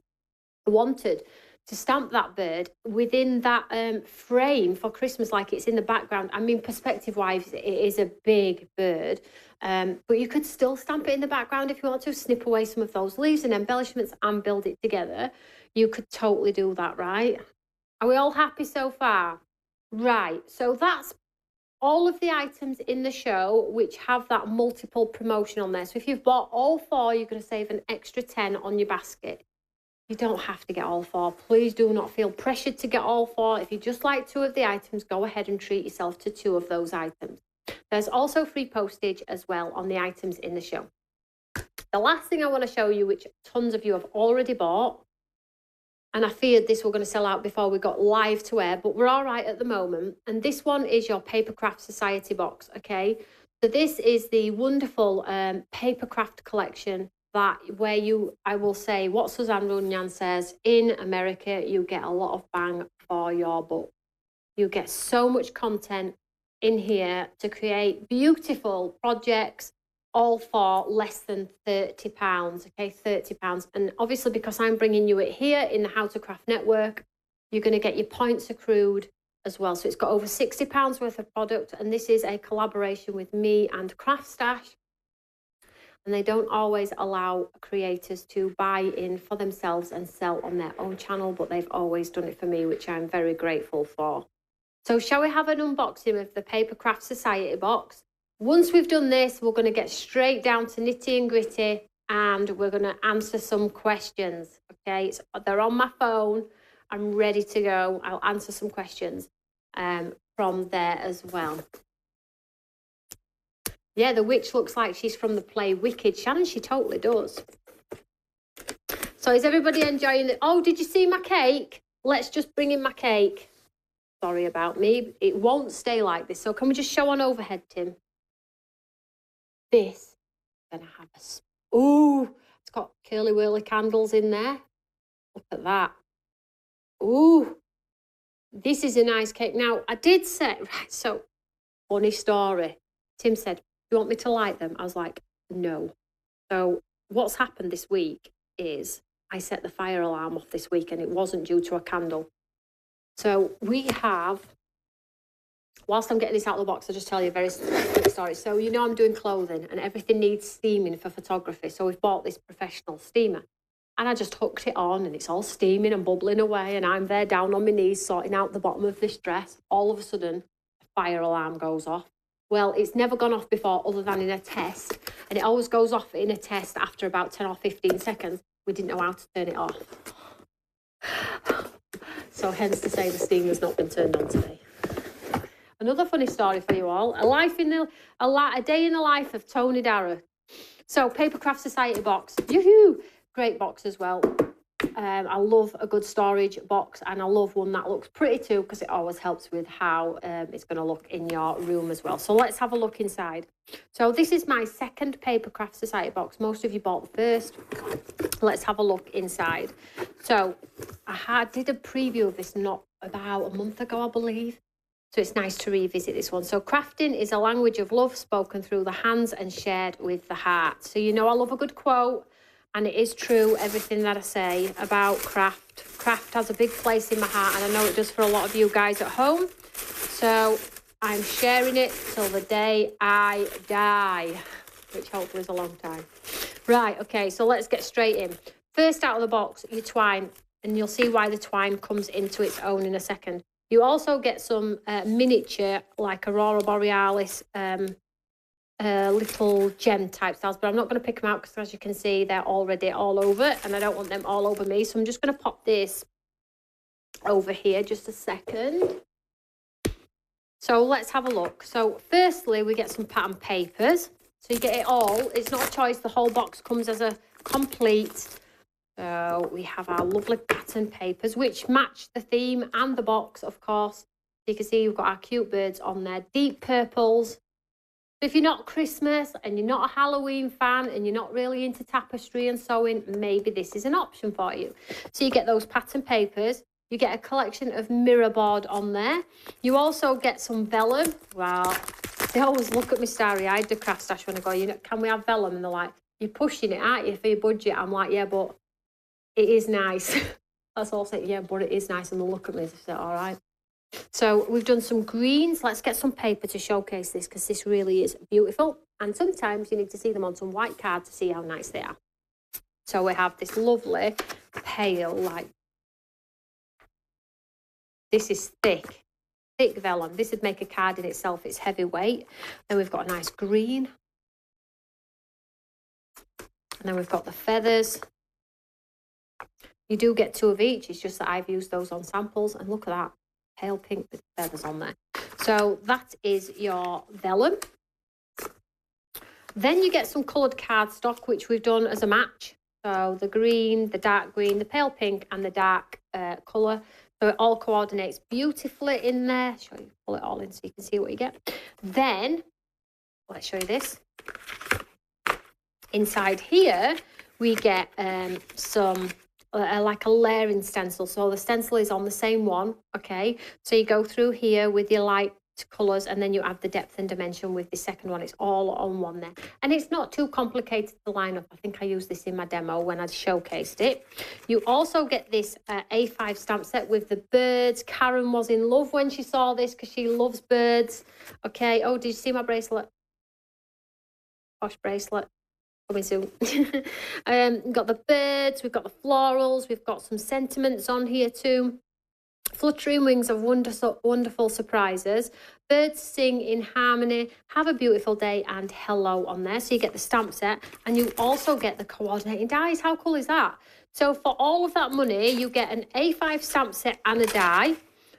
Speaker 1: wanted to stamp that bird within that frame for Christmas, like it's in the background, I mean, perspective wise, it is a big bird, but you could still stamp it in the background if you want to, snip away some of those leaves and embellishments and build it together. You could totally do that, right? Are we all happy so far? Right, so that's all of the items in the show which have that multiple promotion on there. So if you've bought all 4, you're going to save an extra 10 on your basket. You don't have to get all 4. Please do not feel pressured to get all 4. If you just like 2 of the items, go ahead and treat yourself to 2 of those items. There's also free postage as well on the items in the show. The last thing I want to show you, which tons of you have already bought, and I feared this were going to sell out before we got live to air, but we're all right at the moment. And this one is your Papercraft Society box, okay? So this is the wonderful Papercraft collection I will say what Suzanne Runyan says, in America, you get a lot of bang for your buck. You get so much content in here to create beautiful projects, all for less than £30, okay, £30. And obviously, because I'm bringing you it here in the How to Craft Network, you're going to get your points accrued as well. So it's got over £60 worth of product, and this is a collaboration with me and Craft Stash. And they don't always allow creators to buy in for themselves and sell on their own channel, but they've always done it for me, which I'm very grateful for. So shall we have an unboxing of the Papercraft Society box? Once we've done this, we're going to get straight down to nitty and gritty, and we're going to answer some questions, okay? So they're on my phone. I'm ready to go. I'll answer some questions from there as well. Yeah, the witch looks like she's from the play Wicked. Shannon, she totally does. So is everybody enjoying it? Oh, did you see my cake? Let's just bring in my cake. Sorry about me. It won't stay like this. So can we just show on overhead, Tim? This is going to have a... Ooh, it's got curly whirly candles in there. Look at that. Ooh, this is a nice cake. Now, I did say... Right, so, funny story. Tim said, do you want me to light them? I was like, no. So what's happened this week is I set the fire alarm off this week, and it wasn't due to a candle. So we have... Whilst I'm getting this out of the box, I'll just tell you a very quick story. So, you know, I'm doing clothing and everything needs steaming for photography. So we've bought this professional steamer, and I just hooked it on, and it's all steaming and bubbling away. And I'm there down on my knees sorting out the bottom of this dress. All of a sudden, a fire alarm goes off. Well, it's never gone off before other than in a test. And it always goes off in a test after about 10 or 15 seconds. We didn't know how to turn it off. So hence to say the steamer's not been turned on today. Another funny story for you all. A day in the life of Toni Darragh. So, Papercraft Society box. Yoo-hoo! Great box as well. I love a good storage box, and I love one that looks pretty too, because it always helps with how it's going to look in your room as well. So let's have a look inside. So this is my second Papercraft Society box. Most of you bought the first. Let's have a look inside. So I did a preview of this not about a month ago, I believe. So it's nice to revisit this one. So crafting is a language of love spoken through the hands and shared with the heart. So you know I love a good quote, and it is true, everything that I say about craft. Craft has a big place in my heart, and I know it does for a lot of you guys at home. So I'm sharing it till the day I die, which hopefully is a long time. Right, okay, so let's get straight in. First out of the box, your twine, and you'll see why the twine comes into its own in a second. You also get some miniature, like Aurora Borealis, little gem type styles, but I'm not going to pick them out because, as you can see, they're already all over, and I don't want them all over me. So I'm just going to pop this over here just a second. So let's have a look. So firstly, we get some pattern papers. So you get it all. It's not a choice. The whole box comes as a complete. So we have our lovely pattern papers, which match the theme and the box, of course. So you can see we've got our cute birds on there, deep purples. So if you're not Christmas and you're not a Halloween fan and you're not really into tapestry and sewing, maybe this is an option for you. So you get those pattern papers. You get a collection of mirror board on there. You also get some vellum. Wow. They always look at me starry-eyed, the craft stash, when I go, you know, can we have vellum? And they're like, you're pushing it, aren't you, for your budget? I'm like, yeah, but it is nice. That's all I say, yeah, but it is nice. And they'll look at me and say, all right. So we've done some greens. Let's get some paper to showcase this, because this really is beautiful. And sometimes you need to see them on some white card to see how nice they are. So we have this lovely pale, like, this is thick vellum. This would make a card in itself. It's heavyweight. Then we've got a nice green. And then we've got the feathers. You do get 2 of each. It's just that I've used those on samples. And look at that. Pale pink with feathers on there. So that is your vellum. Then you get some coloured cardstock, which we've done as a match. So the green, the dark green, the pale pink, and the dark colour. So it all coordinates beautifully in there. Show you, pull it all in so you can see what you get. Then, let's show you this. Inside here, we get some, like a layering stencil. So the stencil is on the same one, okay? So you go through here with your light colours, and then you add the depth and dimension with the second one. It's all on one there, and it's not too complicated to line up. I think I used this in my demo when I showcased it. You also get this A5 stamp set with the birds. Karen was in love when she saw this because she loves birds. Okay, oh, did you see my bracelet? Posh bracelet. Coming soon. We've got the birds, we've got the florals, we've got some sentiments on here too. Fluttering wings of wonderful surprises. Birds sing in harmony. Have a beautiful day, and hello on there. So you get the stamp set, and you also get the coordinating dies. How cool is that? So for all of that money, you get an A5 stamp set and a die.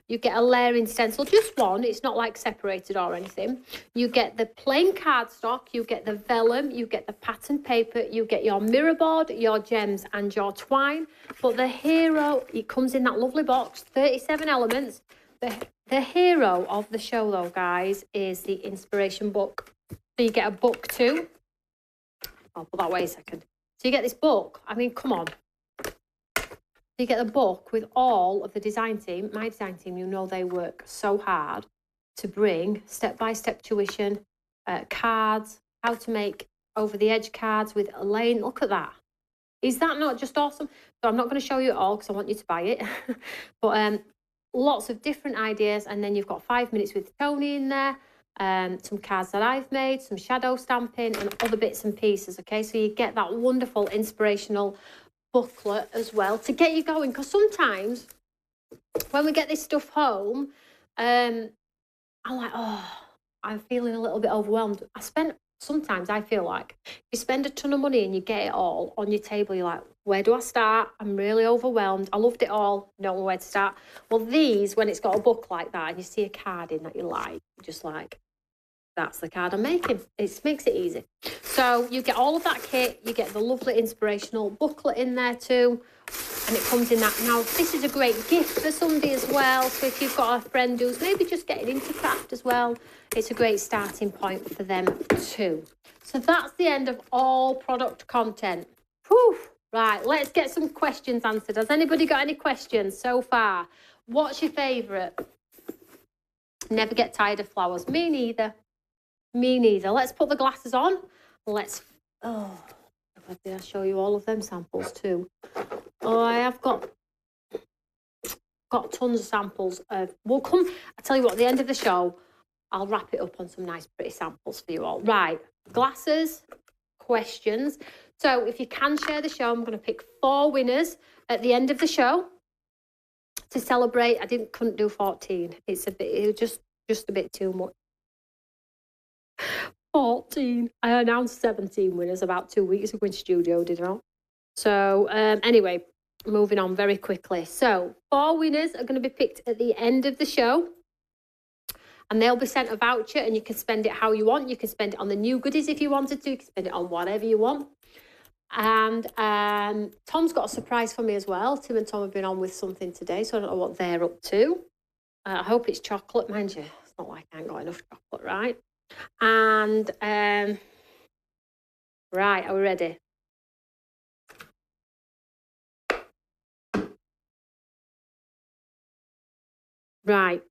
Speaker 1: You get a layering stencil, just one. It's not like separated or anything. You get the plain cardstock, you get the vellum, you get the pattern paper, you get your mirror board, your gems, and your twine. But the hero, it comes in that lovely box, 37 elements. The hero of the show, though, guys, is the inspiration book. So you get a book too. I'll put that away a second. So you get this book. I mean, come on. You get a book with all of the design team, my design team. You know they work so hard to bring step-by-step tuition, cards, how to make over-the-edge cards with Elaine. Look at that. Is that not just awesome? So I'm not going to show you it all because I want you to buy it. But lots of different ideas. And then you've got 5 minutes with Toni in there. Some cards that I've made, some shadow stamping, and other bits and pieces. Okay, so you get that wonderful inspirational booklet as well to get you going, because sometimes when we get this stuff home, I'm like, oh, I'm feeling a little bit overwhelmed. Sometimes I feel like you spend a ton of money and you get it all on your table, you're like, where do I start? I'm really overwhelmed. I loved it all, don't know where to start. Well, these, when it's got a book like that and you see a card in that you like, just like, that's the card I'm making. It makes it easy. So you get all of that kit. You get the lovely inspirational booklet in there too. And it comes in that. Now, this is a great gift for somebody as well. So if you've got a friend who's maybe just getting into craft as well, it's a great starting point for them too. So that's the end of all product content. Whew. Right, let's get some questions answered. Has anybody got any questions so far? What's your favourite? Never get tired of flowers. Me neither. Me neither. Let's put the glasses on. Let's... Oh, did I show you all of them samples too? Oh, I have got tons of samples of... We'll come... I tell you what, at the end of the show, I'll wrap it up on some nice pretty samples for you all. Right, glasses, questions. So if you can share the show, I'm going to pick 4 winners at the end of the show to celebrate. I couldn't do 14. It was just a bit too much. 14. I announced 17 winners about 2 weeks ago in studio, did I not? So anyway, moving on very quickly. So 4 winners are going to be picked at the end of the show. And they'll be sent a voucher and you can spend it how you want. You can spend it on the new goodies if you wanted to. You can spend it on whatever you want. And Tom's got a surprise for me as well. Tim and Tom have been on with something today, so I don't know what they're up to. I hope it's chocolate, mind you. It's not like I ain't got enough chocolate, right? And, right, are we ready? Right.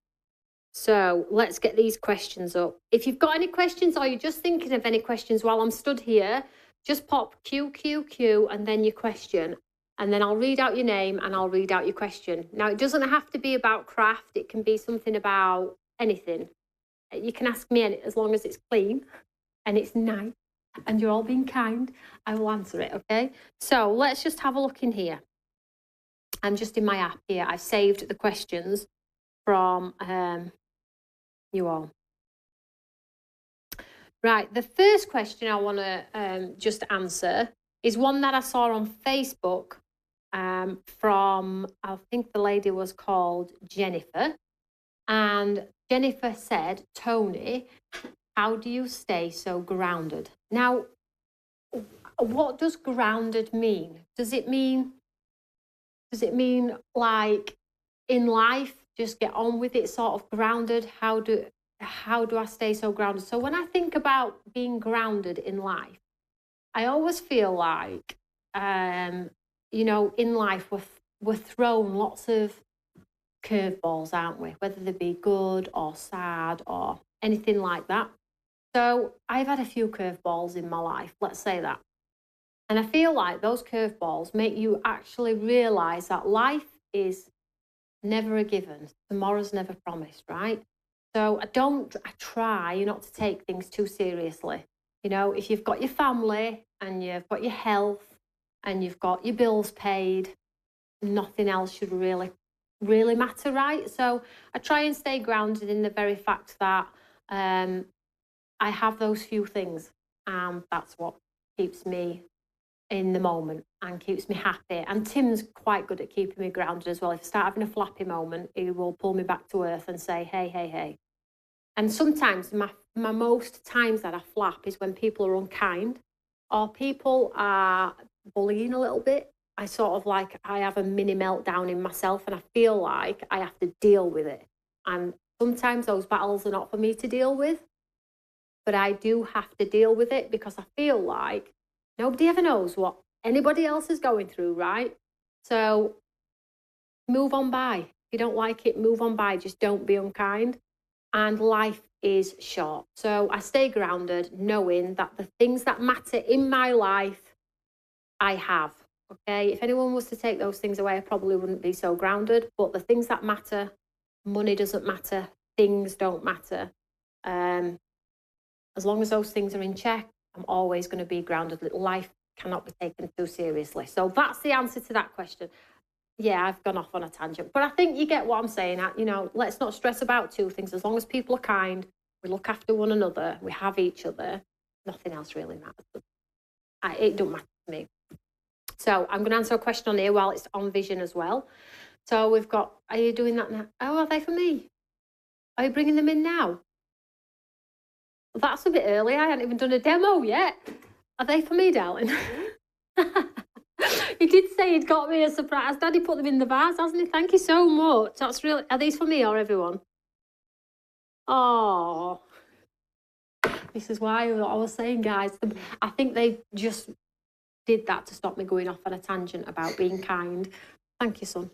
Speaker 1: So let's get these questions up. If you've got any questions or you're just thinking of any questions while I'm stood here, just pop QQQ and then your question. And then I'll read out your name and I'll read out your question. Now, it doesn't have to be about craft. It can be something about anything. You can ask me as long as it's clean and it's nice and you're all being kind. I will answer it, okay? So let's just have a look in here. I'm just in my app here. I've saved the questions from you all. Right, the first question I want to just answer is one that I saw on Facebook from, I think the lady was called Jennifer. And Jennifer said, Toni, how do you stay so grounded? Now, what does grounded mean? Does it mean like in life, just get on with it, sort of grounded? How do I stay so grounded? So when I think about being grounded in life, I always feel like, you know, in life we're thrown lots of curveballs, aren't we? Whether they be good or sad or anything like that. So I've had a few curveballs in my life, let's say that. And I feel like those curveballs make you actually realise that life is never a given. Tomorrow's never promised, right? So I try not to take things too seriously. You know, if you've got your family and you've got your health and you've got your bills paid, nothing else should really matter, right? So I try and stay grounded in the very fact that I have those few things, and that's what keeps me in the moment and keeps me happy. And Tim's quite good at keeping me grounded as well. If I start having a flappy moment, he will pull me back to earth and say, hey. And sometimes my most times that I flap is when people are unkind or people are bullying a little bit. I sort of like, I have a mini meltdown in myself and I feel like I have to deal with it. And sometimes those battles are not for me to deal with, but I do have to deal with it because I feel like nobody ever knows what anybody else is going through, right? So move on by. If you don't like it, move on by. Just don't be unkind. And life is short. So I stay grounded knowing that the things that matter in my life, I have. Okay, if anyone was to take those things away, I probably wouldn't be so grounded. But the things that matter, money doesn't matter, things don't matter. As long as those things are in check, I'm always going to be grounded. Life cannot be taken too seriously. So that's the answer to that question. Yeah, I've gone off on a tangent, but I think you get what I'm saying. You know, let's not stress about two things. As long as people are kind, we look after one another, we have each other, nothing else really matters. It don't matter to me. So I'm going to answer a question on here while it's on vision as well. So we've got, are you doing that now? Oh, are they for me? Are you bringing them in now? Well, that's a bit early. I haven't even done a demo yet. Are they for me, darling? You did say he'd got me a surprise. Daddy put them in the vase, hasn't he? Thank you so much. That's really... Are these for me or everyone? Oh, this is why I was saying, guys, I think they just did that to stop me going off on a tangent about being kind. Thank you, son.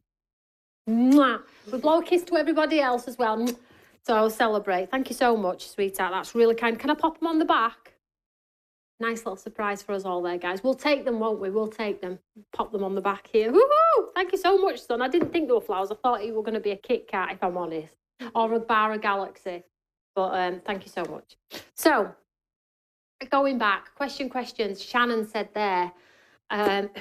Speaker 1: Mwah. We blow a kiss to everybody else as well. So celebrate. Thank you so much, sweetheart. That's really kind. Can I pop them on the back? Nice little surprise for us all there, guys. We'll take them, won't we? We'll take them. Pop them on the back here. Woohoo! Thank you so much, son. I didn't think they were flowers. I thought you were going to be a Kit Kat, if I'm honest. Or a bar of Galaxy. But thank you so much. So, going back, questions. Shannon said there,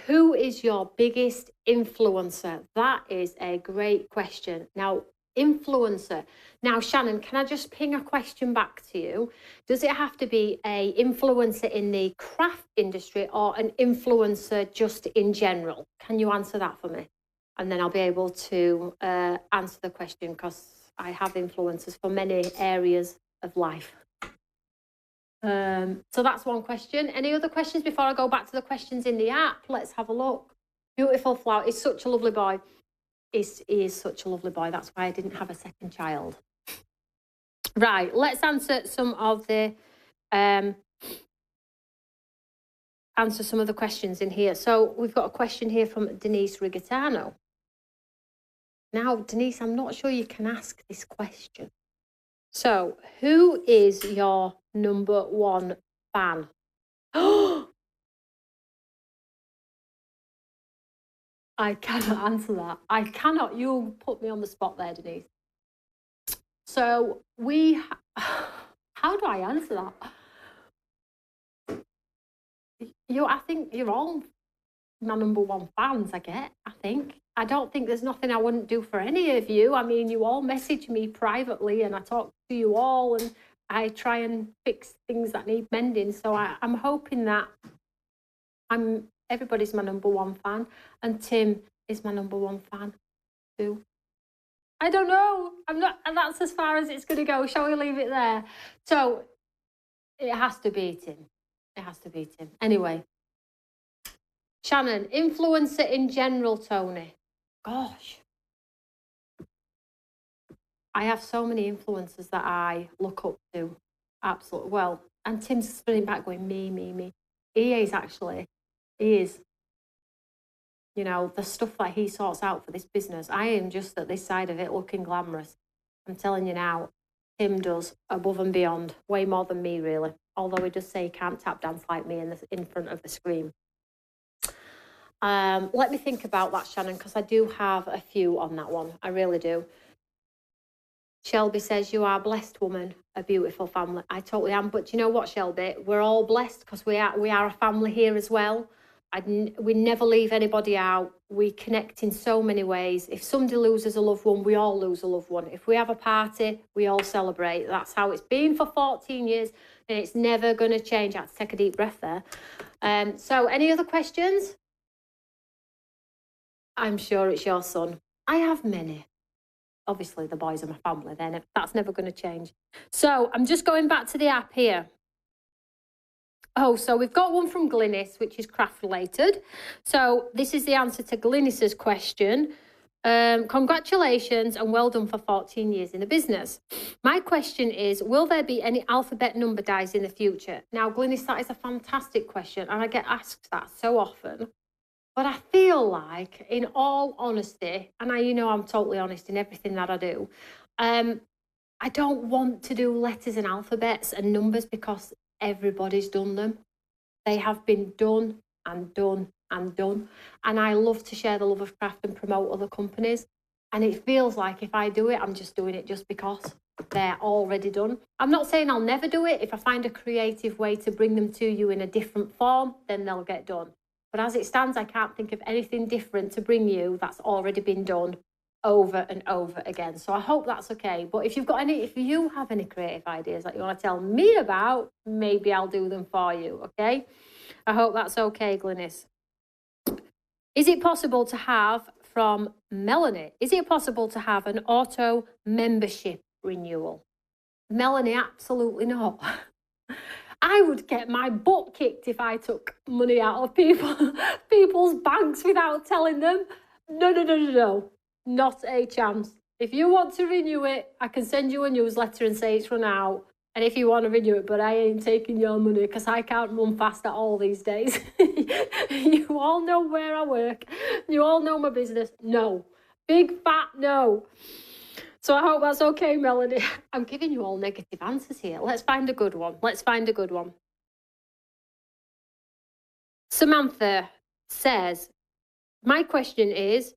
Speaker 1: who is your biggest influencer? That is a great question. Now, influencer. Now, Shannon, can I just ping a question back to you? Does it have to be a influencer in the craft industry or an influencer just in general? Can you answer that for me? And then I'll be able to answer the question, because I have influencers for many areas of life. So that's one question. Any other questions before I go back to the questions in the app? Let's have a look. Beautiful flower. He's such a lovely boy. He is such a lovely boy. That's why I didn't have a second child. Right, let's answer some of the questions in here. So we've got a question here from Denise Rigatano. Now, Denise, I'm not sure you can ask this question. So, who is your number one fan? I cannot answer that. I cannot. You put me on the spot there, Denise. So, how do I answer that? I think you're all my number one fans, I think. I don't think there's nothing I wouldn't do for any of you. I mean, you all message me privately and I talk to you all and I try and fix things that need mending. So I'm hoping that everybody's my number one fan, and Tim is my number one fan too. I don't know. I'm not, and that's as far as it's going to go. Shall we leave it there? So it has to be Tim. It has to be Tim. Anyway. Shannon, influencer in general, Toni. Gosh. I have so many influencers that I look up to. Absolutely. Well, and Tim's spinning back going, me. He is actually. He is. You know, the stuff that he sorts out for this business. I am just at this side of it looking glamorous. I'm telling you now, Tim does above and beyond. Way more than me, really. Although he does say he can't tap dance like me in front of the screen. Let me think about that, Shannon, because I do have a few on that one. I really do. Shelby says, you are a blessed woman, a beautiful family. I totally am. But you know what, Shelby? We're all blessed because we are a family here as well. We never leave anybody out. We connect in so many ways. If somebody loses a loved one, we all lose a loved one. If we have a party, we all celebrate. That's how it's been for 14 years, and it's never going to change. I have to take a deep breath there. So any other questions? I'm sure it's your son. I have many. Obviously, the boys are my family then. That's never going to change. So I'm just going back to the app here. Oh, so we've got one from Glynis, which is craft related. So this is the answer to Glynis's question. Congratulations and well done for 14 years in the business. My question is, will there be any alphabet number dies in the future? Now, Glynis, that is a fantastic question, and I get asked that so often. But I feel like, in all honesty, and I'm totally honest in everything that I do, I don't want to do letters and alphabets and numbers because everybody's done them. They have been done and done and done. And I love to share the love of craft and promote other companies. And it feels like if I do it, I'm just doing it just because they're already done. I'm not saying I'll never do it. If I find a creative way to bring them to you in a different form, then they'll get done. But as it stands, I can't think of anything different to bring you that's already been done over and over again. So I hope that's okay. But if you have any creative ideas that you want to tell me about, maybe I'll do them for you, okay? I hope that's okay, Glynis. Is it possible to have, from Melanie, is it possible to have an auto membership renewal? Melanie, absolutely not. I would get my butt kicked if I took money out of people's banks without telling them. No. Not a chance. If you want to renew it, I can send you a newsletter and say it's run out. And if you want to renew it, but I ain't taking your money because I can't run fast at all these days. You all know where I work. You all know my business. No. Big fat no. So I hope that's okay, Melanie. I'm giving you all negative answers here. Let's find a good one. Samantha says, my question is,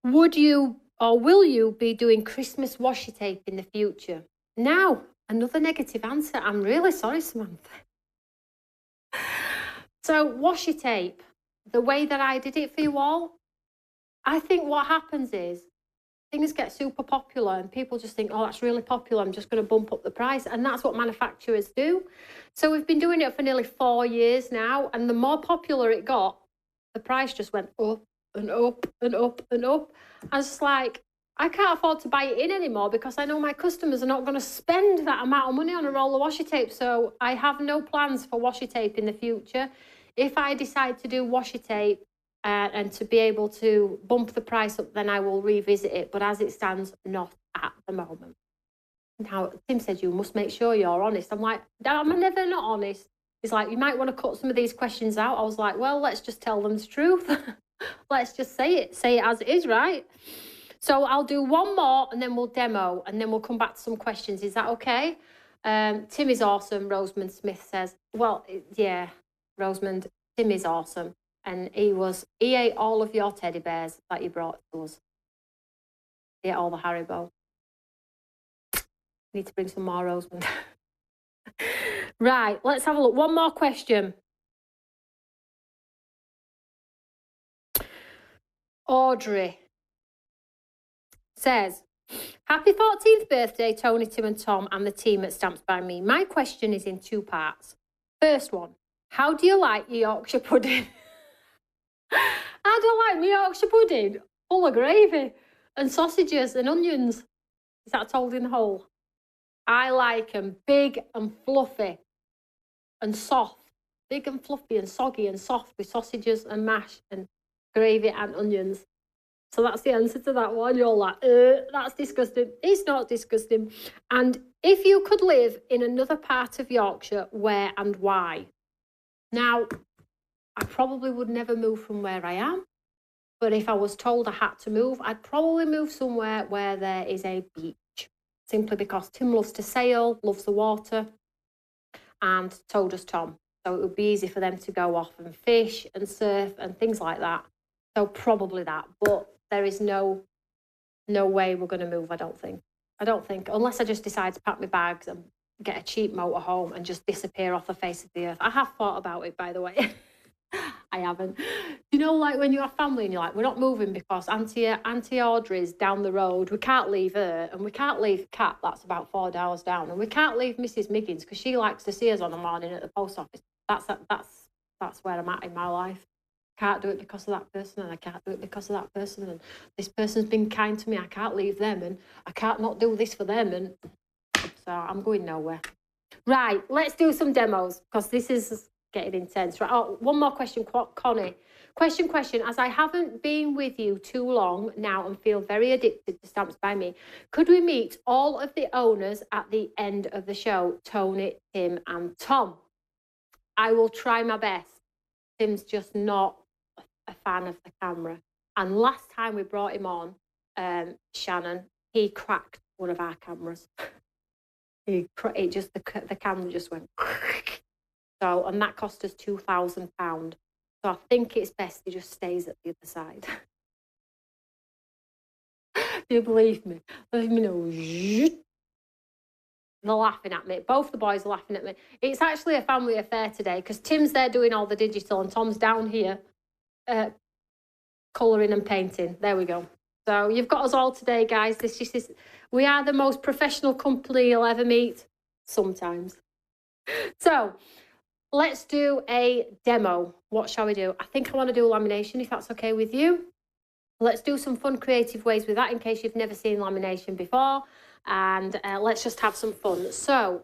Speaker 1: would you or will you be doing Christmas washi tape in the future? Now, another negative answer. I'm really sorry, Samantha. So washi tape, the way that I did it for you all, I think what happens is things get super popular and people just think, oh, that's really popular, I'm just going to bump up the price. And that's what manufacturers do. So we've been doing it for nearly 4 years now. And the more popular it got, the price just went up and up and up and up. I was just like, I can't afford to buy it in anymore because I know my customers are not going to spend that amount of money on a roll of washi tape. So I have no plans for washi tape in the future. If I decide to do washi tape, and to be able to bump the price up, then I will revisit it. But as it stands, not at the moment. Now, Tim said, you must make sure you're honest. I'm like, am I never not honest? He's like, you might want to cut some of these questions out. I was like, well, let's just tell them the truth. Let's just say it as it is, right? So I'll do one more and then we'll demo and then we'll come back to some questions. Is that okay? Tim is awesome, Rosamond Smith says. Well, yeah, Rosamond, Tim is awesome. And he ate all of your teddy bears that you brought to us. He ate all the Haribo. Need to bring some more, Rosamond. Right, let's have a look. One more question. Audrey says, happy 14th birthday, Tony, Tim and Tom and the team at Stamps by Me. My question is in 2 parts. First one, how do you like your Yorkshire pudding? I don't like my Yorkshire pudding full of gravy and sausages and onions. Is that told in the hole? I like them big and fluffy and soft. Big and fluffy and soggy and soft with sausages and mash and gravy and onions. So that's the answer to that one. You're like, that's disgusting. It's not disgusting. And if you could live in another part of Yorkshire, where and why? Now, I probably would never move from where I am. But if I was told I had to move, I'd probably move somewhere where there is a beach. Simply because Tim loves to sail, loves the water, and so does Tom. So it would be easy for them to go off and fish and surf and things like that. So probably that. But there is no way we're going to move, I don't think. Unless I just decide to pack my bags and get a cheap motorhome and just disappear off the face of the earth. I have thought about it, by the way. I haven't. You know, like when you have family and you're like, we're not moving because Auntie Audrey's down the road. We can't leave her, and we can't leave Kat, that's about 4 hours down, and we can't leave Mrs. Miggins because she likes to see us on a morning at the post office. That's where I'm at in my life. Can't do it because of that person, and I can't do it because of that person, and this person's been kind to me. I can't leave them, and I can't not do this for them, and so I'm going nowhere. Right, let's do some demos because this is getting intense. Right. Oh, one more question, Connie. Question. As I haven't been with you too long now and feel very addicted to Stamps by Me, could we meet all of the owners at the end of the show? Tony, Tim and Tom. I will try my best. Tim's just not a fan of the camera. And last time we brought him on, Shannon, he cracked one of our cameras. The camera just went. So, and that cost us £2,000. So I think it's best he just stays at the other side. Do you believe me? Let me know. They're laughing at me. Both the boys are laughing at me. It's actually a family affair today because Tim's there doing all the digital and Tom's down here colouring and painting. There we go. So you've got us all today, guys. We are the most professional company you'll ever meet. Sometimes. So let's do a demo. What shall we do? I think I want to do lamination, if that's okay with you. Let's do some fun, creative ways with that in case you've never seen lamination before. And let's just have some fun. So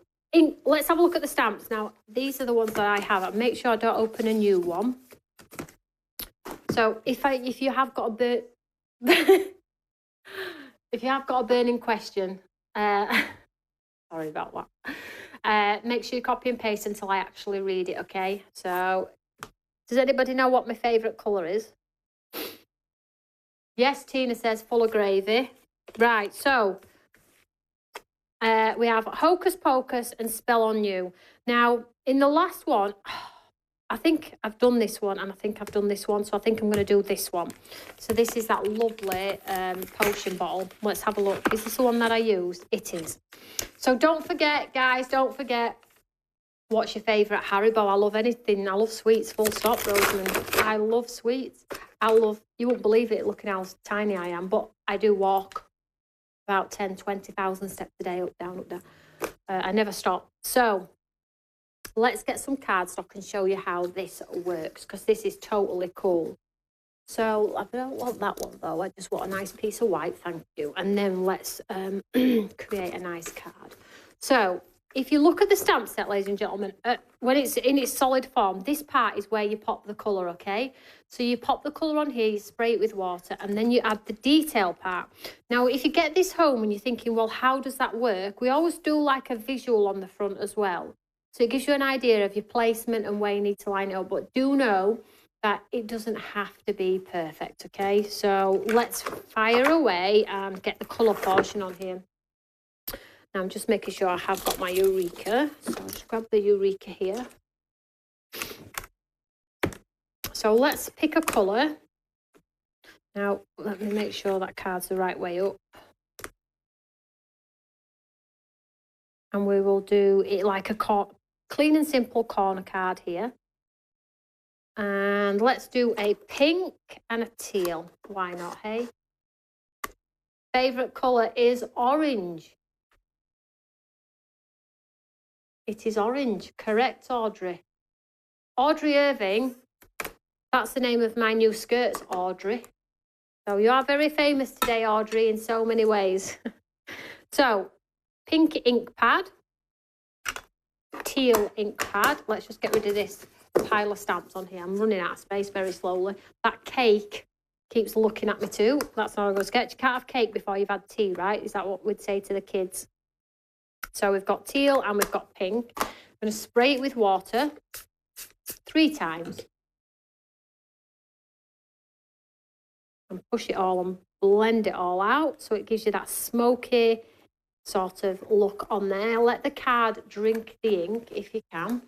Speaker 1: let's have a look at the stamps. Now, these are the ones that I have. I'll make sure I don't open a new one. So if you have got a if you have got a burning question, sorry about that. Make sure you copy and paste until I actually read it, okay? So, does anybody know what my favourite colour is? Yes, Tina says full of gravy. Right, so we have Hocus Pocus and Spell on You. Now, in the last one, I think I've done this one and I think I've done this one, so I think I'm going to do this one. So this is that lovely potion bottle. Let's have a look. Is this the one that I used? It is. So don't forget, guys, don't forget, what's your favourite Haribo? I love anything. I love sweets, full stop, Rosamond. I love sweets. You won't believe it looking how tiny I am, but I do walk about 10, 20,000 steps a day, up, down, up, down. I never stop. So let's get some cardstock and show you how this works, because this is totally cool. So I don't want that one though. I just want a nice piece of white, thank you. And then let's create a nice card. So if you look at the stamp set, ladies and gentlemen, when it's in its solid form, this part is where you pop the colour, okay? So you pop the colour on here, you spray it with water, and then you add the detail part. Now, if you get this home and you're thinking, well, how does that work? We always do like a visual on the front as well. So it gives you an idea of your placement and where you need to line it up. But do know that it doesn't have to be perfect, okay? So let's fire away and get the colour portion on here. Now I'm just making sure I have got my Eureka. So I'll just grab the Eureka here. So let's pick a colour. Now let me make sure that card's the right way up. And we will do it like a clean and simple corner card here. And let's do a pink and a teal. Why not, hey? Favourite colour is orange. It is orange. Correct, Audrey. Audrey Irving. That's the name of my new skirts, Audrey. So you are very famous today, Audrey, in so many ways. So, pink ink pad. Teal ink pad. Let's just get rid of this pile of stamps on here. I'm running out of space very slowly. That cake keeps looking at me too. That's not a good sketch. You can't have cake before you've had tea, right? Is that what we'd say to the kids? So we've got teal and we've got pink. I'm going to spray it with water 3 times. And push it all and blend it all out so it gives you that smoky sort of look on there. Let the card drink the ink if you can.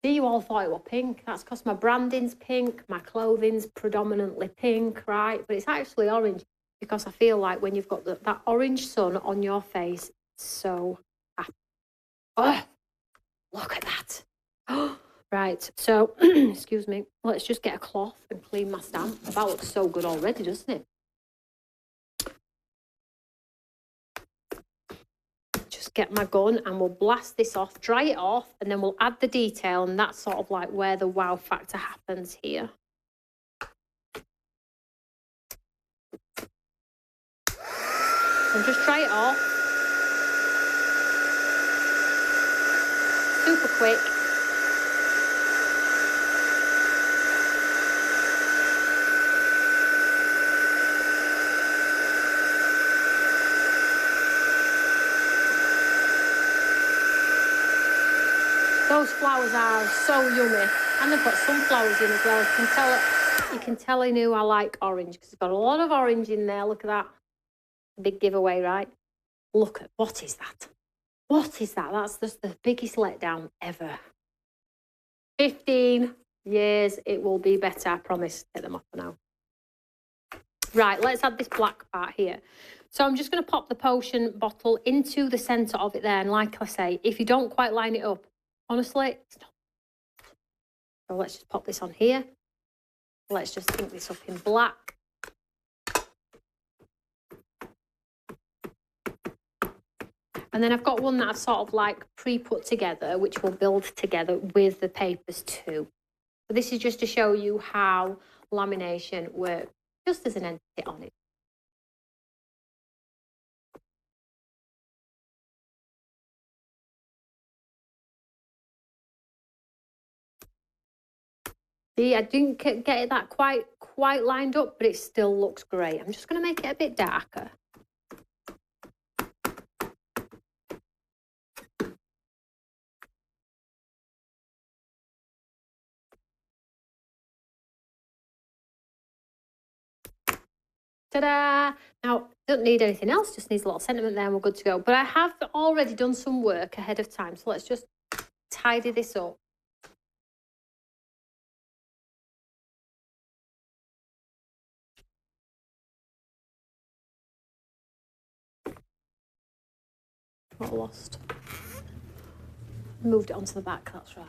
Speaker 1: See, you all thought it was pink. That's because my branding's pink, my clothing's predominantly pink, right? But it's actually orange because I feel like when you've got that orange sun on your face, it's so happy. Oh, look at that. Oh, right, so, excuse me, let's just get a cloth and clean my stamp. That looks so good already, doesn't it? Just get my gun and we'll blast this off, dry it off, and then we'll add the detail, and that's sort of like where the wow factor happens here. And just dry it off. Super quick. Those flowers are so yummy, and they've got sunflowers in as well. You can tell I knew I like orange because it's got a lot of orange in there. Look at that. Big giveaway, right? Look at, what is that? What is that? That's just the biggest letdown ever. 15 years, it will be better, I promise. Take them off for now. Right, let's add this black part here. So I'm just going to pop the potion bottle into the centre of it there. And like I say, if you don't quite line it up, honestly, it's not. So let's just pop this on here. Let's just ink this up in black. And then I've got one that I've sort of like pre-put together, which will build together with the papers too. So this is just to show you how lamination works, just as an entity on it. See, I didn't get it that quite lined up, but it still looks great. I'm just going to make it a bit darker. Ta-da! Now, don't need anything else, just needs a little sentiment there and we're good to go. But I have already done some work ahead of time, so let's just tidy this up. Got lost. Moved it onto the back, that's right.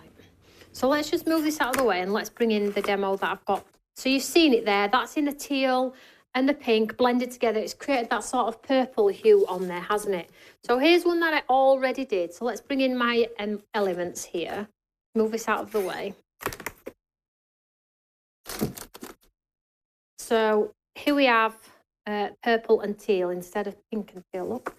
Speaker 1: So let's just move this out of the way and let's bring in the demo that I've got. So you've seen it there, that's in the teal and the pink blended together. It's created that sort of purple hue on there, hasn't it? So here's one that I already did. So let's bring in my elements here. Move this out of the way. So here we have purple and teal instead of pink and teal. Look.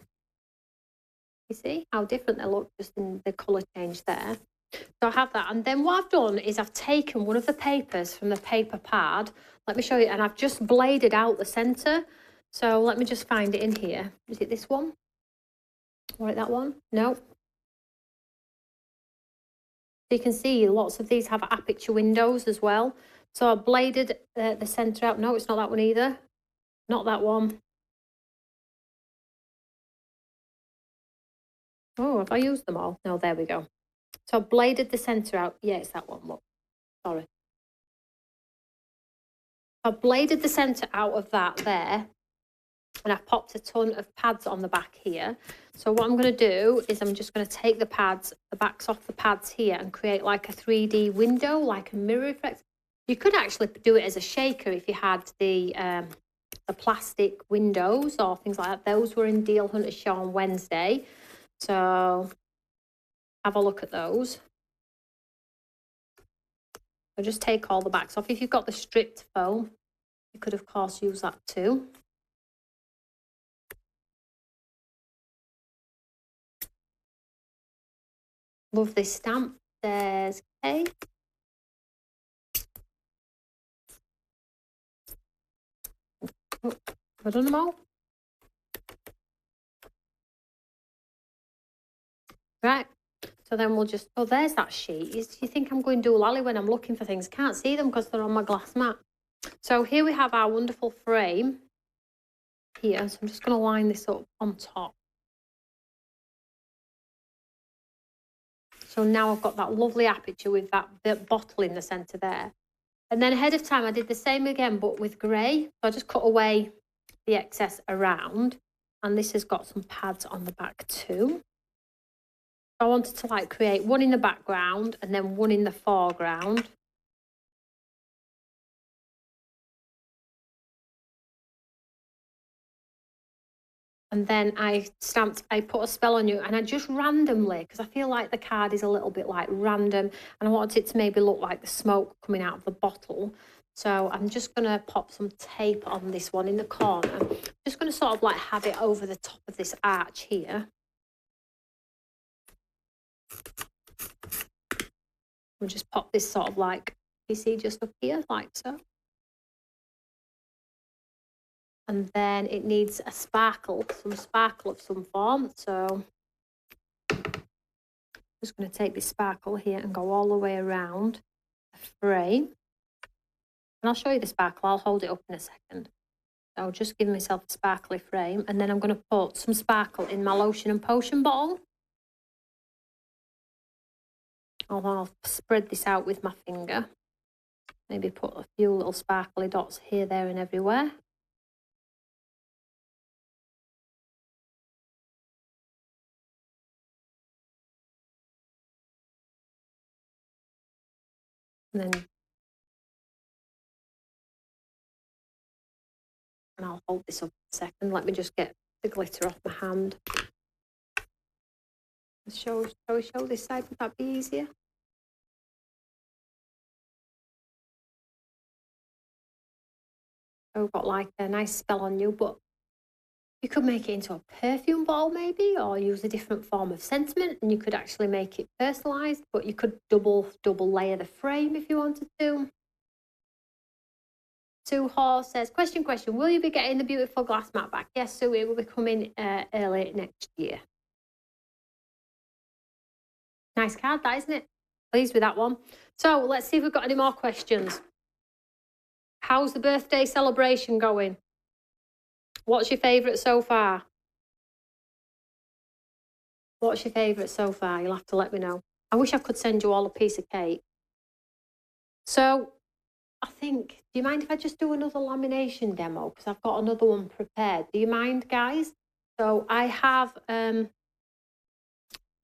Speaker 1: You see how different they look just in the colour change there. So I have that, and then what I've done is I've taken one of the papers from the paper pad. Let me show you, and I've just bladed out the centre. So let me just find it in here. Is it this one? Or that one? No. So you can see lots of these have aperture windows as well. So I bladed the centre out. No, it's not that one either. Not that one. Oh, have I used them all? No, there we go. So I bladed the centre out. Yeah, it's that one. Look, sorry. I bladed the centre out of that there, and I've popped a ton of pads on the back here. So what I'm going to do is I'm just going to take the pads, the backs off the pads here, and create like a 3D window, like a mirror effect. You could actually do it as a shaker if you had the plastic windows or things like that. Those were in Deal Hunter's show on Wednesday. So have a look at those. So just take all the backs off. If you've got the stripped foam, you could of course use that too. Love this stamp. There's K. Oh, have I done them all? Right. So then we'll just, oh, there's that sheet. You think I'm going doolally when I'm looking for things. Can't see them because they're on my glass mat. So here we have our wonderful frame here. So I'm just going to line this up on top. So now I've got that lovely aperture with that bottle in the centre there. And then ahead of time, I did the same again, but with grey. So I just cut away the excess around. And this has got some pads on the back too. I wanted to like create one in the background and then one in the foreground. And then I put a spell on you, and I just randomly, because I feel like the card is a little bit like random, and I wanted it to maybe look like the smoke coming out of the bottle. So I'm just going to pop some tape on this one in the corner. I'm just going to sort of like have it over the top of this arch here. We'll just pop this sort of like, you see, just up here, like so. And then it needs a sparkle, some sparkle of some form. So I'm just going to take this sparkle here and go all the way around the frame. And I'll show you the sparkle. I'll hold it up in a second. So I'll just give myself a sparkly frame. And then I'm going to put some sparkle in my lotion and potion bottle. I'll spread this out with my finger. Maybe put a few little sparkly dots here, there and everywhere. And I'll hold this up a second. Let me just get the glitter off my hand. Shall we show this side? Would that be easier? So we've got like a nice spell on you, but you could make it into a perfume bottle maybe, or use a different form of sentiment, and you could actually make it personalised, but you could double layer the frame if you wanted to. Sue Hall says, question, will you be getting the beautiful glass mat back? Yes, Sue, it will be coming early next year. Nice card, that, isn't it? Pleased with that one. So let's see if we've got any more questions. How's the birthday celebration going? What's your favourite so far? What's your favourite so far? You'll have to let me know. I wish I could send you all a piece of cake. So I think, do you mind if I just do another lamination demo? Because I've got another one prepared. Do you mind, guys? So I have,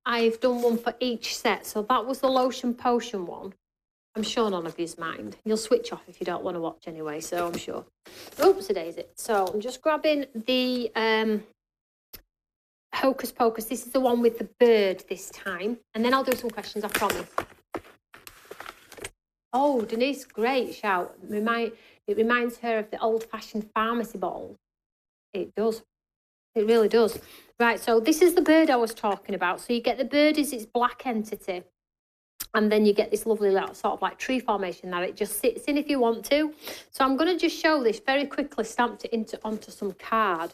Speaker 1: I've done one for each set. So that was the lotion potion one. I'm sure none of you's mind. You'll switch off if you don't want to watch anyway, so I'm sure. Oops, today's it. So I'm just grabbing the Hocus Pocus. This is the one with the bird this time. And then I'll do some questions, I promise. Oh, Denise, great shout. It reminds her of the old-fashioned pharmacy bottle. It does. It really does. Right, so this is the bird I was talking about. So you get the bird as its black entity. And then you get this lovely little sort of like tree formation that it just sits in if you want to. So I'm going to just show this very quickly, stamped it onto some card.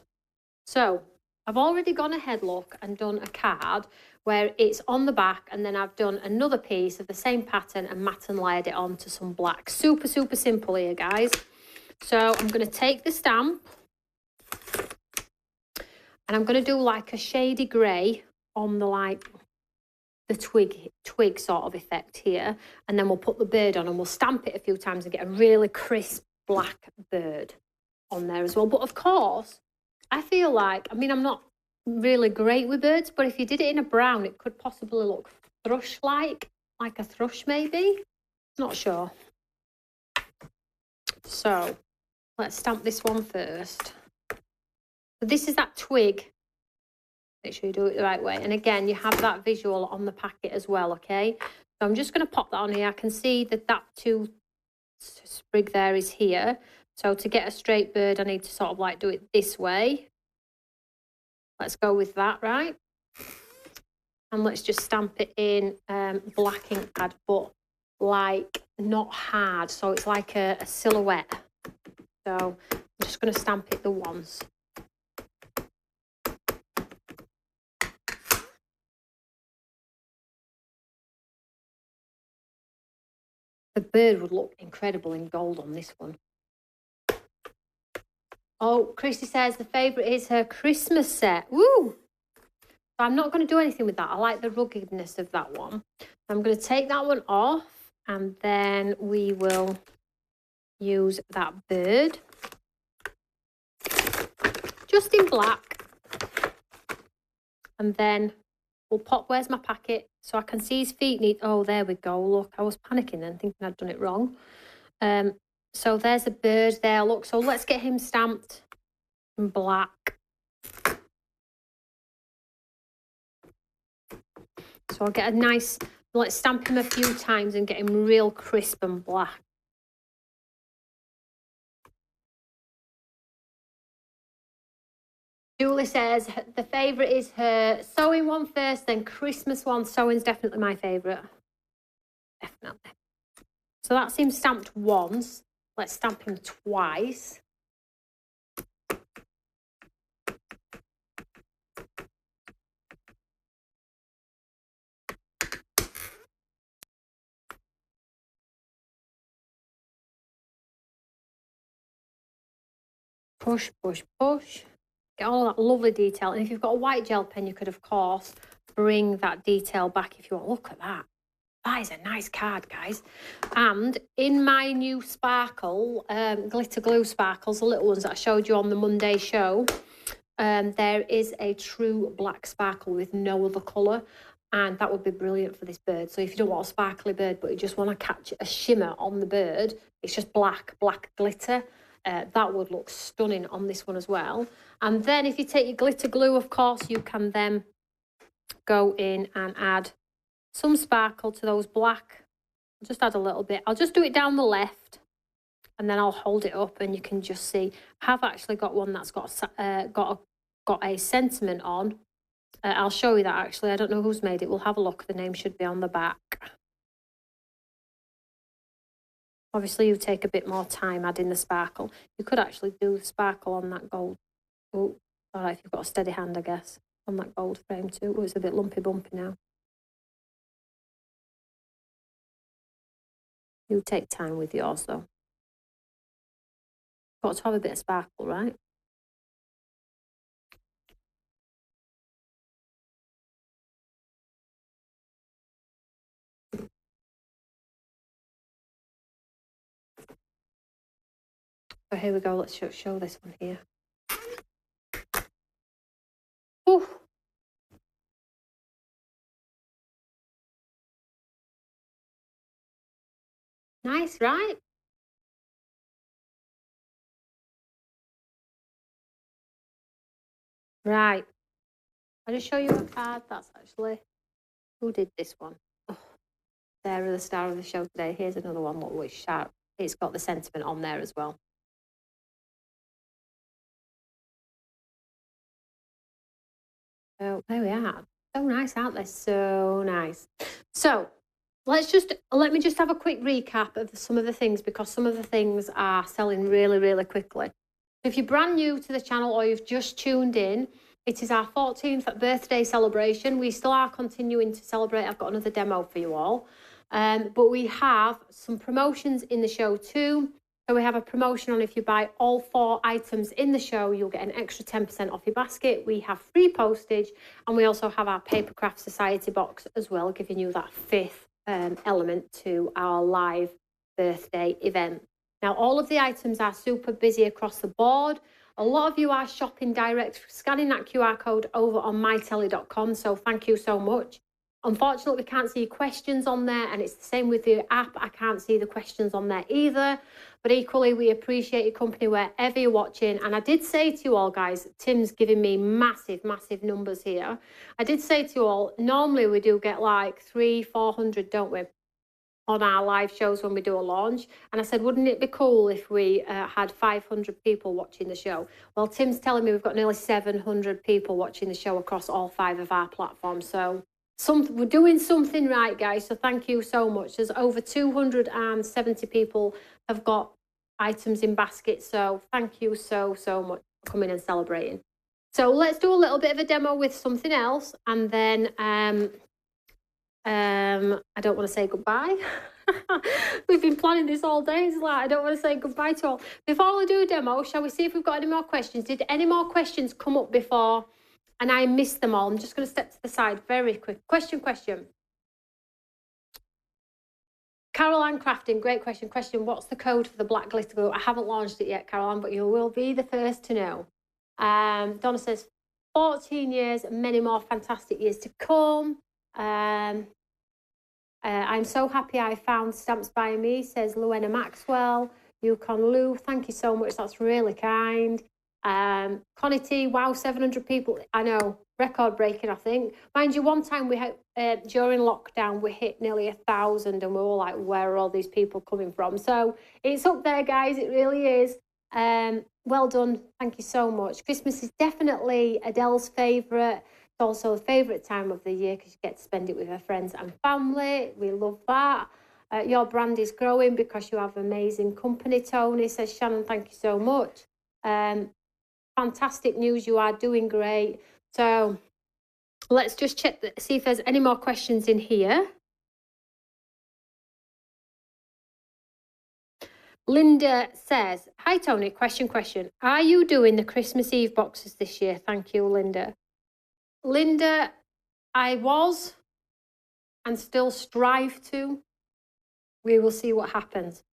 Speaker 1: So I've already gone ahead, look, and done a card where it's on the back, and then I've done another piece of the same pattern and matte and layered it onto some black. Super, super simple here, guys. So I'm going to take the stamp and I'm going to do like a shady grey on the twig sort of effect here, and then we'll put the bird on and we'll stamp it a few times and get a really crisp black bird on there as well. But of course, I feel like, I mean, I'm not really great with birds, but if you did it in a brown, it could possibly look thrush-like a thrush maybe. Not sure. So let's stamp this one first. So this is that twig. Make sure you do it the right way. And again, you have that visual on the packet as well, okay? So I'm just going to pop that on here. I can see that two sprig there is here. So to get a straight bird, I need to sort of like do it this way. Let's go with that, right? And let's just stamp it in black ink pad, but like not hard. So it's like a silhouette. So I'm just going to stamp it the once. The bird would look incredible in gold on this one. Oh, Christy says the favourite is her Christmas set. Woo! So I'm not going to do anything with that. I like the ruggedness of that one. I'm going to take that one off, and then we will use that bird. Just in black. And then we'll pop, where's my packet? So I can see his feet need, oh, there we go. Look, I was panicking then, thinking I'd done it wrong. So there's a bird there, look. So let's get him stamped in black. So I'll get a nice, let's stamp him a few times and get him real crisp and black. Julie says the favourite is her sewing one first, then Christmas one. Sewing's definitely my favourite. Definitely. So that's him stamped once. Let's stamp him twice. Push, push, push. Get all that lovely detail. And if you've got a white gel pen, you could, of course, bring that detail back if you want. Look at that. That is a nice card, guys. And in my new sparkle, glitter glue sparkles, the little ones that I showed you on the Monday show, there is a true black sparkle with no other colour. And that would be brilliant for this bird. So if you don't want a sparkly bird, but you just want to catch a shimmer on the bird, it's just black glitter. That would look stunning on this one as well. And then if you take your glitter glue, of course, you can then go in and add some sparkle to those black. I'll just add a little bit. I'll just do it down the left, and then I'll hold it up, and you can just see. I have actually got one that's got a sentiment on. I'll show you that actually. I don't know who's made it. We'll have a look. The name should be on the back. Obviously, you take a bit more time adding the sparkle. You could actually do the sparkle on that gold. Oh, all right, if you've got a steady hand, I guess, on that gold frame too. Oh, it's a bit lumpy bumpy now. You take time with yours, though. Got to have a bit of sparkle, right? So here we go. Let's show this one here. Ooh. Nice, right? Right. I'll just show you a card. That's actually, who did this one? Oh, Sarah, the star of the show today. Here's another one. Look, which sharp. It's got the sentiment on there as well. So there we are. So nice, aren't they? So nice. So let me just have a quick recap of some of the things, because some of the things are selling really, really quickly. If you're brand new to the channel or you've just tuned in, it is our 14th birthday celebration. We still are continuing to celebrate. I've got another demo for you all. But we have some promotions in the show too. So we have a promotion on if you buy all 4 items in the show, you'll get an extra 10% off your basket. We have free postage, and we also have our Papercraft Society box as well, giving you that 5th element to our live birthday event. Now, all of the items are super busy across the board. A lot of you are shopping direct, scanning that QR code over on mytelly.com. So thank you so much. Unfortunately, we can't see questions on there, and it's the same with the app. I can't see the questions on there either. But equally, we appreciate your company wherever you're watching. And I did say to you all, guys, Tim's giving me massive, massive numbers here. I did say to you all, normally we do get like 300-400, don't we, on our live shows when we do a launch. And I said, wouldn't it be cool if we had 500 people watching the show? Well, Tim's telling me we've got nearly 700 people watching the show across all 5 of our platforms. So we're doing something right, guys. So thank you so much. There's over 270 people have got items in baskets. So thank you so much for coming and celebrating. So let's do a little bit of a demo with something else, and then I don't want to say goodbye. We've been planning this all day. It's like, I don't want to say goodbye to all. Before we do a demo, shall we see if we've got any more questions? Did any more questions come up before and I missed them all? I'm just going to step to the side very quick. Question. Caroline Crafting, great question. What's the code for the black glitter glue? I haven't launched it yet, Caroline, but you will be the first to know. Donna says 14 years, many more fantastic years to come. I'm so happy I found Stamps by Me, says Luena Maxwell. Yukon Lou, thank you so much. That's really kind. Connie T, wow, 700 people. I know, record breaking, I think. Mind you, one time we had, during lockdown, we hit nearly 1,000, and we were like, where are all these people coming from? So it's up there, guys. It really is. Well done. Thank you so much. Christmas is definitely Adele's favourite. It's also a favourite time of the year because you get to spend it with her friends and family. We love that. Your brand is growing because you have amazing company, Toni, says Shannon. Thank you so much. Fantastic news. You are doing great. So let's just check, see if there's any more questions in here. Linda says, hi, Toni. Question. Are you doing the Christmas Eve boxes this year? Thank you, Linda. Linda, I was and still strive to. We will see what happens.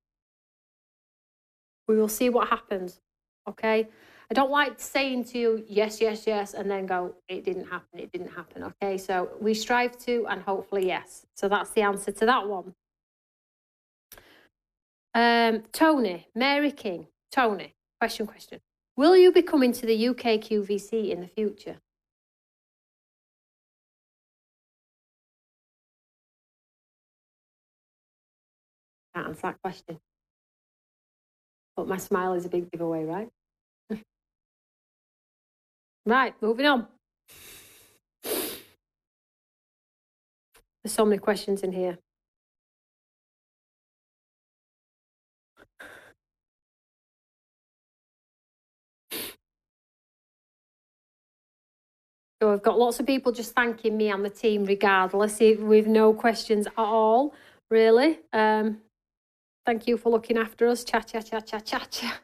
Speaker 1: Okay? I don't like saying to you, yes, and then go, it didn't happen. Okay? So we strive to, and hopefully, yes. So that's the answer to that one. Toni, Mary King. Toni, question. Will you be coming to the UK QVC in the future? Can't answer that question. But my smile is a big giveaway, right? Right, moving on. There's so many questions in here. So I've got lots of people just thanking me and the team regardless, with no questions at all, really. Thank you for looking after us. Cha, cha, cha, cha, cha, cha.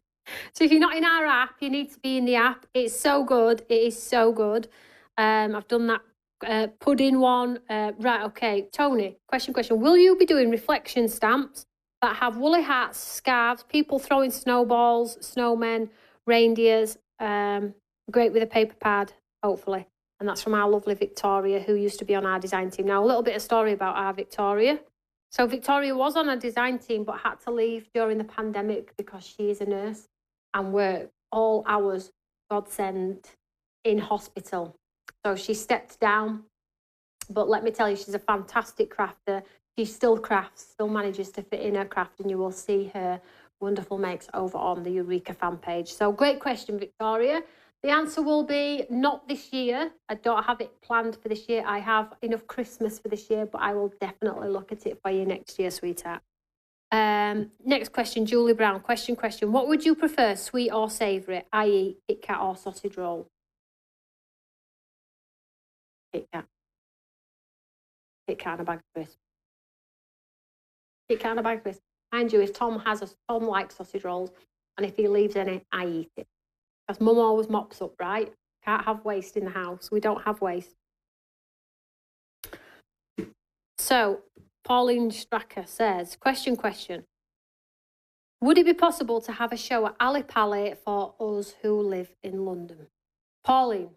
Speaker 1: So if you're not in our app, you need to be in the app. It's so good. It is so good. I've done that pudding one. Right, okay. Toni, question. Will you be doing reflection stamps that have woolly hats, scarves, people throwing snowballs, snowmen, reindeers? Great with a paper pad, hopefully. And that's from our lovely Victoria, who used to be on our design team. Now, a little bit of story about our Victoria. So Victoria was on a design team, but had to leave during the pandemic because she is a nurse and worked all hours, God sent, in hospital. So she stepped down. But let me tell you, she's a fantastic crafter. She still crafts, still manages to fit in her craft, and you will see her wonderful makes over on the Eureka fan page. So great question, Victoria. The answer will be not this year. I don't have it planned for this year. I have enough Christmas for this year, but I will definitely look at it for you next year, sweetheart. Next question, Julie Brown. Question. What would you prefer, sweet or savoury, i.e. Kit Kat or sausage roll? Kit Kat. Kit Kat and a bag of crisps. Kit Kat and a bag of crisps. Mind you, if Tom likes sausage rolls, and if he leaves any, I eat it. Because Mum always mops up, right? Can't have waste in the house. We don't have waste. So, Pauline Stracker says, question. Would it be possible to have a show at Ali Pali for us who live in London? Pauline,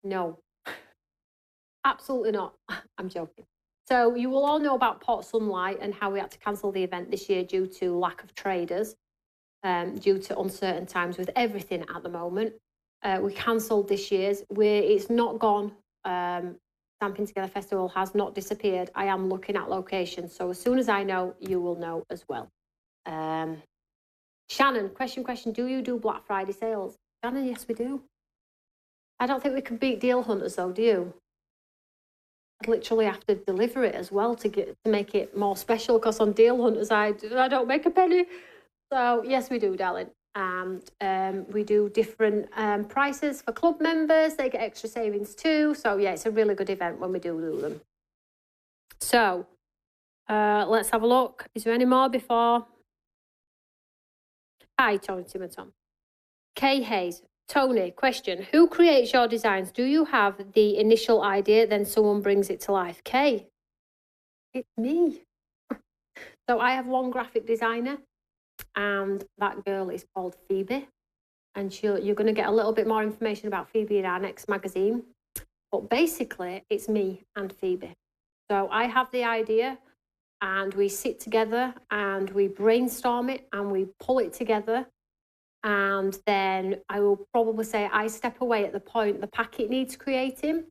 Speaker 1: no. Absolutely not. I'm joking. So you will all know about Port Sunlight and how we had to cancel the event this year due to lack of traders, due to uncertain times with everything at the moment. We cancelled this year's. It's not gone. Stamping Together Festival has not disappeared. I am looking at locations. So as soon as I know, you will know as well. Shannon, question. Do you do Black Friday sales? Shannon, yes, we do. I don't think we can beat Deal Hunters though, do you? I'd literally have to deliver it as well to make it more special, because on Deal Hunters I don't make a penny. So yes, we do, darling. And we do different prices for club members. They get extra savings too. So yeah, it's a really good event when we do them. So let's have a look. Is there any more before? Hi, Toni, Tim and Tom. Kay Hayes. Toni, question. Who creates your designs? Do you have the initial idea, then someone brings it to life? Kay, it's me. So I have one graphic designer, and that girl is called Phoebe. And you're going to get a little bit more information about Phoebe in our next magazine. But basically, it's me and Phoebe. So I have the idea, and we sit together, and we brainstorm it, and we pull it together. And then I will probably say I step away at the point the packet needs creating.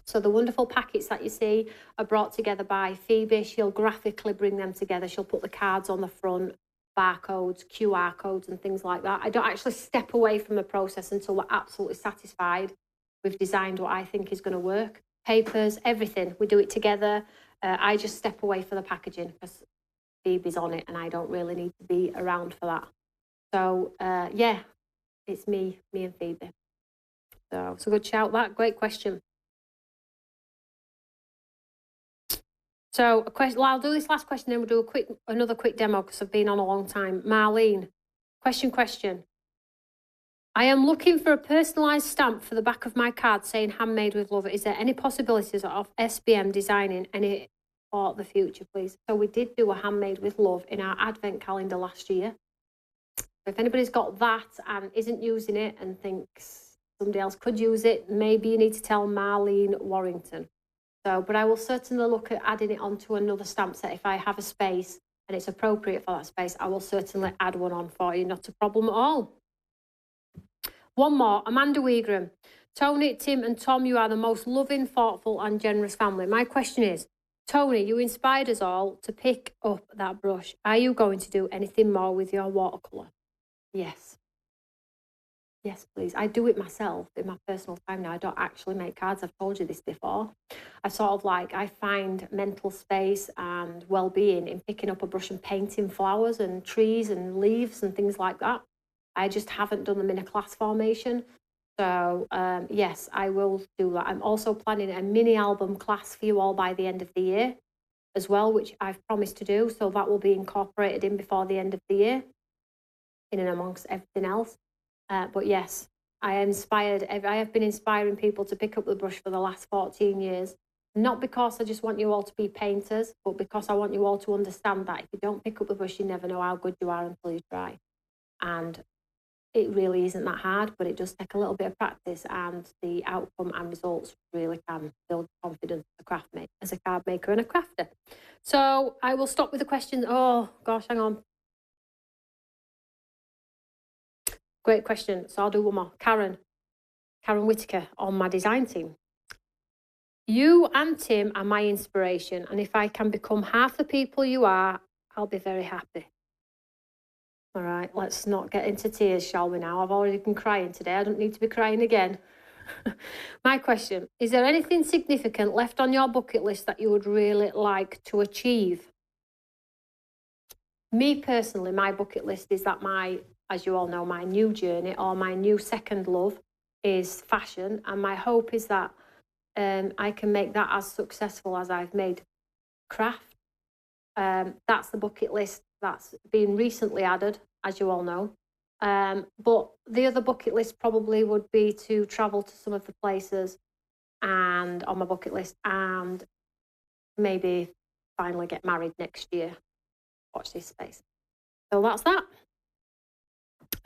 Speaker 1: So the wonderful packets that you see are brought together by Phoebe. She'll graphically bring them together. She'll put the cards on the front, barcodes, QR codes and things like that. I don't actually step away from the process until we're absolutely satisfied we've designed what I think is going to work. Papers, everything. We do it together. I just step away for the packaging because Phoebe's on it and I don't really need to be around for that. So, yeah, it's me and Phoebe. So it's a good shout, that. Great question. So, I'll do this last question, then we'll do another quick demo because I've been on a long time. Marlene, question. I am looking for a personalised stamp for the back of my card saying handmade with love. Is there any possibilities of SBM designing any for the future, please? So we did do a handmade with love in our advent calendar last year. If anybody's got that and isn't using it and thinks somebody else could use it, maybe you need to tell Marlene Warrington. So, but I will certainly look at adding it onto another stamp set if I have a space and it's appropriate for that space. I will certainly add one on for you, not a problem at all. One more, Amanda Wegram. Toni, Tim and Tom, you are the most loving, thoughtful and generous family. My question is, Toni, you inspired us all to pick up that brush. Are you going to do anything more with your watercolour? Yes. Yes, please. I do it myself in my personal time now. I don't actually make cards. I've told you this before. I find mental space and well-being in picking up a brush and painting flowers and trees and leaves and things like that. I just haven't done them in a class formation. So, yes, I will do that. I'm also planning a mini album class for you all by the end of the year as well, which I've promised to do. So that will be incorporated in before the end of the year, in and amongst everything else. But yes, I have been inspiring people to pick up the brush for the last 14 years. Not because I just want you all to be painters, but because I want you all to understand that if you don't pick up the brush, you never know how good you are until you try. And it really isn't that hard, but it does take a little bit of practice, and the outcome and results really can build confidence as a card maker and a crafter. So I will stop with the questions. Oh gosh, hang on. Great question. So I'll do one more. Karen Whitaker on my design team. You and Tim are my inspiration, and if I can become half the people you are, I'll be very happy. All right, let's not get into tears, shall we now? I've already been crying today. I don't need to be crying again. My question, is there anything significant left on your bucket list that you would really like to achieve? Me personally, my bucket list is that as you all know, my new journey or my new second love is fashion. And my hope is that I can make that as successful as I've made craft. That's the bucket list that's been recently added, as you all know. But the other bucket list probably would be to travel to some of the places and on my bucket list, and maybe finally get married next year. Watch this space. So that's that.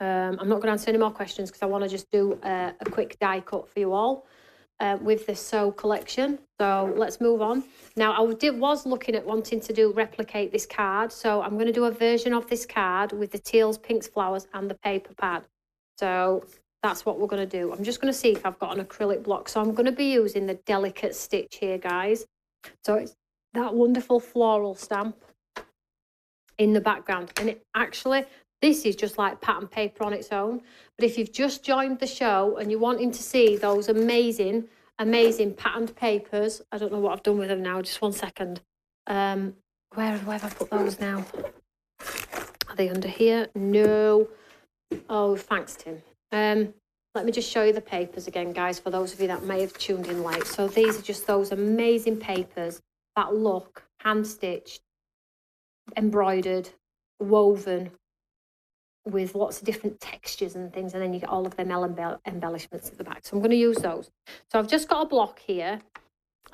Speaker 1: I'm not going to answer any more questions because I want to just do a quick die cut for you all with the sew collection. So let's move on. Now I was looking at wanting to replicate this card. So I'm going to do a version of this card with the teals, pinks, flowers and the paper pad. So that's what we're going to do. I'm just going to see if I've got an acrylic block. So I'm going to be using the Delicate Stitch here, guys. So it's that wonderful floral stamp in the background, and this is just like pattern paper on its own. But if you've just joined the show and you're wanting to see those amazing patterned papers, I don't know what I've done with them now, just 1 second. Where have I put those now? Are they under here? No. Oh, thanks, Tim. Let me just show you the papers again, guys, for those of you that may have tuned in late. So these are just those amazing papers that look hand-stitched, embroidered, woven with lots of different textures and things, and then you get all of them embellishments at the back. So I'm going to use those. So I've just got a block here.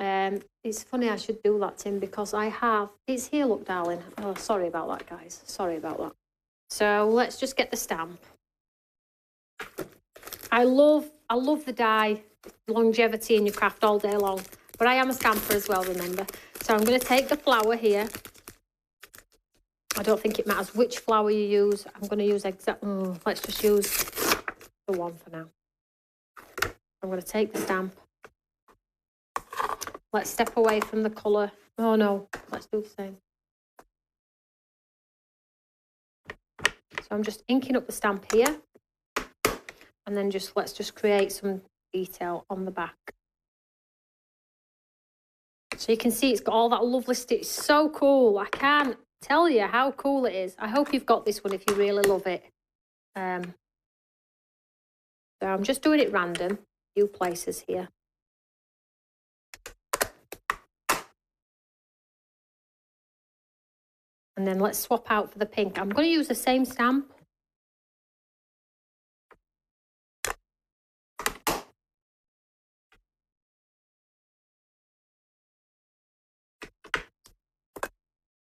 Speaker 1: It's funny I should do that, Tim, because it's here, look, darling. Oh, sorry about that, guys. Sorry about that. So let's just get the stamp. I love the die, longevity in your craft all day long, but I am a stamper as well, remember. So I'm going to take the flower here. I don't think it matters which flower you use. I'm going to use let's just use the one for now. I'm going to take the stamp. Let's step away from the colour. Oh no, let's do the same. So I'm just inking up the stamp here. And then let's just create some detail on the back. So you can see it's got all that lovely stitch. So cool. I can't tell you how cool it is. I hope you've got this one if you really love it. So I'm just doing it random, a few places here. And then let's swap out for the pink. I'm going to use the same stamp.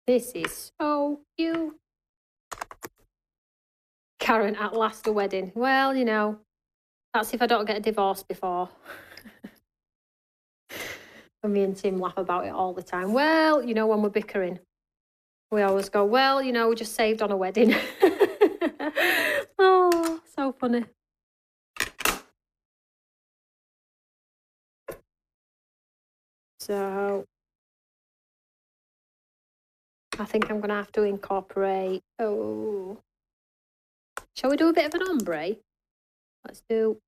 Speaker 1: This is so cute. Karen, at last a wedding. Well, you know, that's if I don't get a divorce before. And me and Tim laugh about it all the time. Well, you know, when we're bickering, we always go, well, you know, we just saved on a wedding. Oh, so funny. So I think I'm going to have to incorporate, shall we do a bit of an ombre? Let's do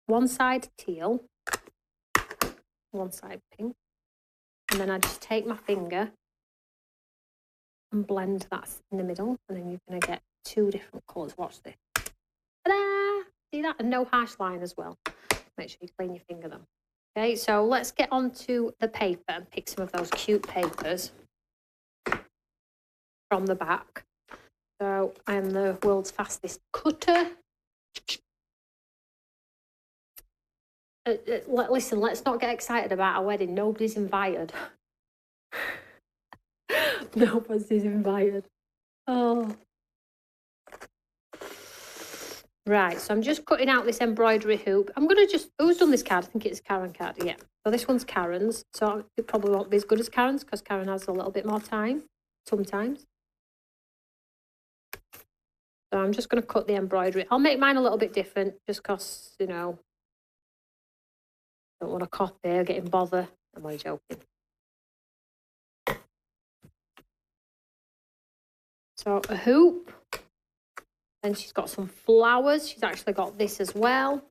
Speaker 1: one side teal, one side pink, and then I just take my finger and blend that in the middle, and then you're going to get two different colours. Watch this. Ta-da! See that? And no harsh line as well. Make sure you clean your finger then. Okay, so let's get on to the paper and pick some of those cute papers from the back. So I am the world's fastest cutter. Listen, let's not get excited about our wedding. Nobody's invited. Nobody's invited. Oh. Right, so I'm just cutting out this embroidery hoop. I'm going to just... Who's done this card? I think it's a Karen card. Yeah. So this one's Karen's. So it probably won't be as good as Karen's because Karen has a little bit more time sometimes. So I'm just going to cut the embroidery. I'll make mine a little bit different just because, you know, I don't want to copy or get in bother. I'm only joking. So a hoop. Then she's got some flowers. She's actually got this as well.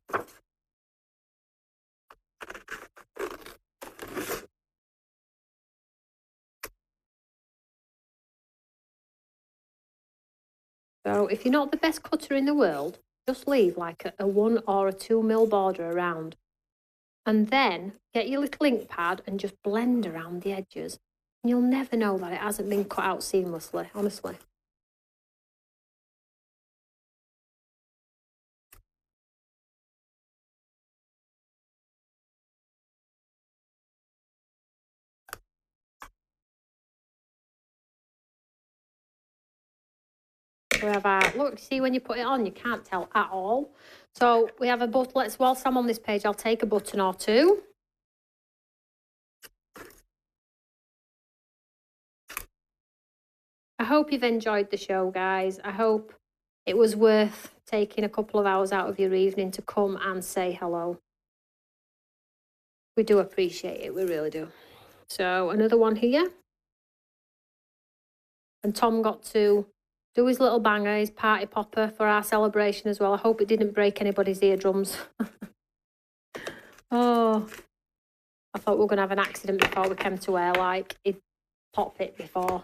Speaker 1: So if you're not the best cutter in the world, just leave like a 1 or a 2 mil border around. And then get your little ink pad and just blend around the edges. And you'll never know that it hasn't been cut out seamlessly, honestly. We have our, look, see when you put it on, you can't tell at all. So we have a button, whilst I'm on this page, I'll take a button or two. I hope you've enjoyed the show, guys. I hope it was worth taking a couple of hours out of your evening to come and say hello. We do appreciate it, we really do. So another one here. And Tom got to do his little banger, his party popper for our celebration as well. I hope it didn't break anybody's eardrums. Oh, I thought we were going to have an accident before we came to air, like it popped it before.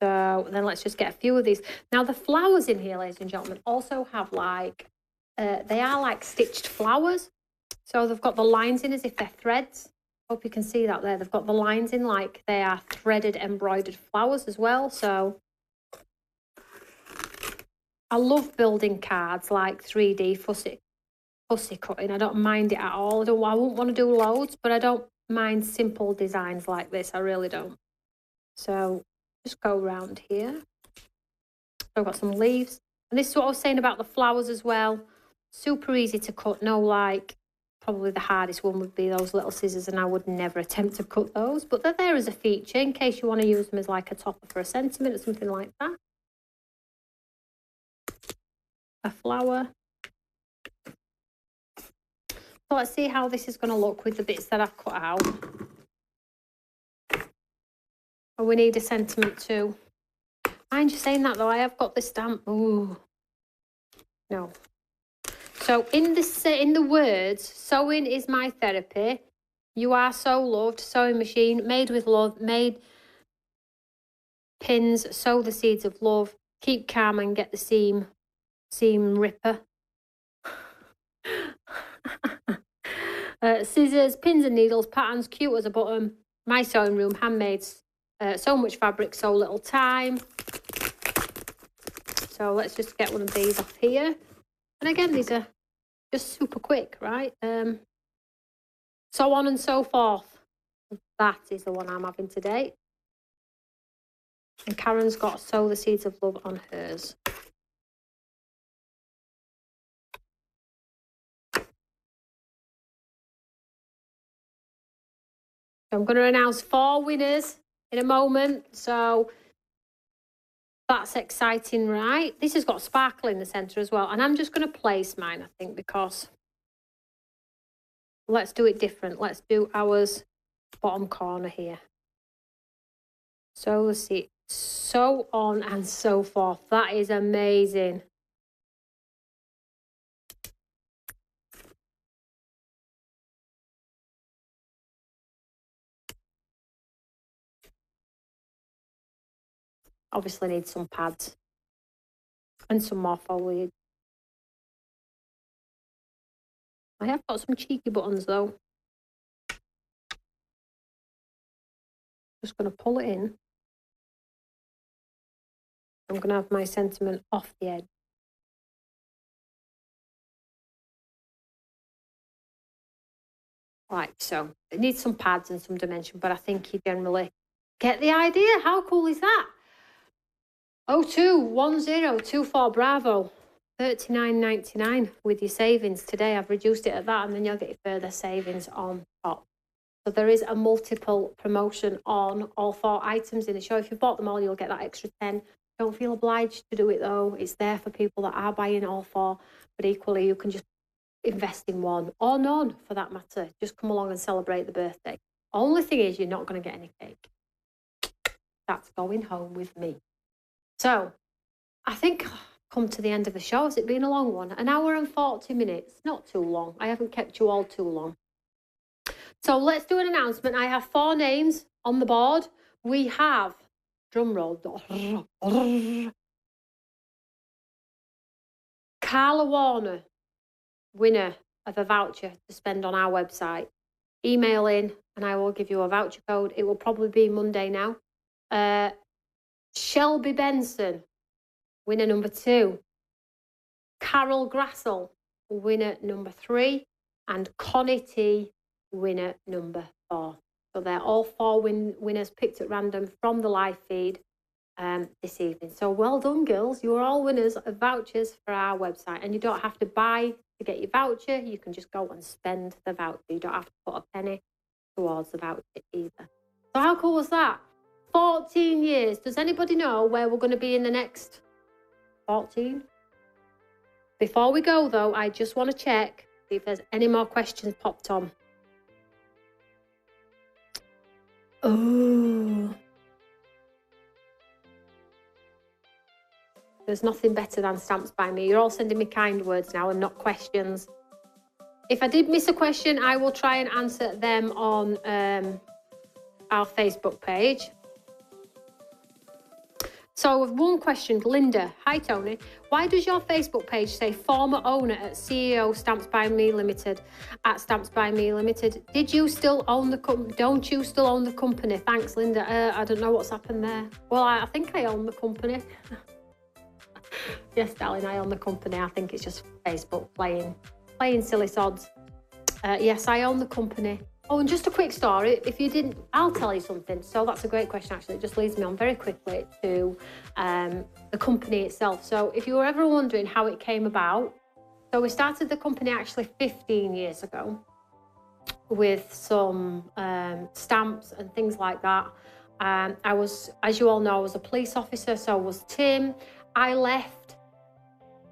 Speaker 1: So then let's just get a few of these. Now the flowers in here, ladies and gentlemen, also have like, they are like stitched flowers. So they've got the lines in as if they're threads. Hope you can see that there. They've got the lines in like they are threaded embroidered flowers as well. So I love building cards like 3D fussy cutting. I don't mind it at all. I wouldn't want to do loads, but I don't mind simple designs like this. I really don't. So just go around here. So I've got some leaves. And this is what I was saying about the flowers as well. Super easy to cut. No, like, probably the hardest one would be those little scissors, and I would never attempt to cut those. But they're there as a feature in case you want to use them as like a topper for a sentiment or something like that. A flower. So let's see how this is going to look with the bits that I've cut out. Oh, we need a sentiment too. Mind you saying that though, I have got this stamp. Ooh. No. So in the words, sewing is my therapy. You are so loved. Sewing machine, made with love, made pins, sow the seeds of love, keep calm and get the seam ripper. Scissors, pins and needles, patterns, cute as a button. My sewing room, handmade, so much fabric, so little time. So let's just get one of these off here. And again, these are just super quick, right? So on and so forth. That is the one I'm having today. And Karen's got sow the seeds of love on hers. So I'm going to announce 4 winners in a moment. So that's exciting, right? This has got sparkle in the centre as well. And I'm just going to place mine, I think, because let's do it different. Let's do ours bottom corner here. So let's see. So on and so forth. That is amazing. Obviously need some pads and some more foliage. I have got some cheeky buttons though. Just going to pull it in. I'm going to have my sentiment off the edge. Right, so it needs some pads and some dimension, but I think you generally get the idea. How cool is that? 021024 Bravo, $39.99 with your savings today. I've reduced it at that, and then you'll get your further savings on top. So there is a multiple promotion on all 4 items in the show. If you bought them all, you'll get that extra 10. Don't feel obliged to do it though. It's there for people that are buying all 4, but equally you can just invest in one or none for that matter. Just come along and celebrate the birthday. Only thing is, you're not going to get any cake. That's going home with me. So I think I've come to the end of the show. Has it been a long one? 1 hour and 40 minutes. Not too long. I haven't kept you all too long. So let's do an announcement. I have 4 names on the board. We have, drum roll, Carla Warner, winner of a voucher to spend on our website. Email in and I will give you a voucher code. It will probably be Monday now. Shelby Benson, winner number 2. Carol Grassel, winner number 3. And Connie T, winner number 4. So they're all 4 winners picked at random from the live feed this evening. So well done, girls. You are all winners of vouchers for our website. And you don't have to buy to get your voucher. You can just go and spend the voucher. You don't have to put a penny towards the voucher either. So how cool was that? 14 years. Does anybody know where we're going to be in the next 14? Before we go, though, I just want to check if there's any more questions popped on. Oh. There's nothing better than stamps by me. You're all sending me kind words now and not questions. If I did miss a question, I will try and answer them on our Facebook page. So with one question, Linda. Hi, Tony. Why does your Facebook page say former owner at CEO Stamps by Me Limited at Stamps by Me Limited? Did you still own the company? Don't you still own the company? Thanks, Linda. I don't know what's happened there. Well, I think I own the company. Yes, darling, I own the company. I think it's just Facebook playing silly sods. Yes, I own the company. Oh, and just a quick story. If you didn't, I'll tell you something. So that's a great question, actually. It just leads me on very quickly to the company itself. So if you were ever wondering how it came about, so we started the company actually 15 years ago with some stamps and things like that. I was, as you all know, I was a police officer, so was Tim. I left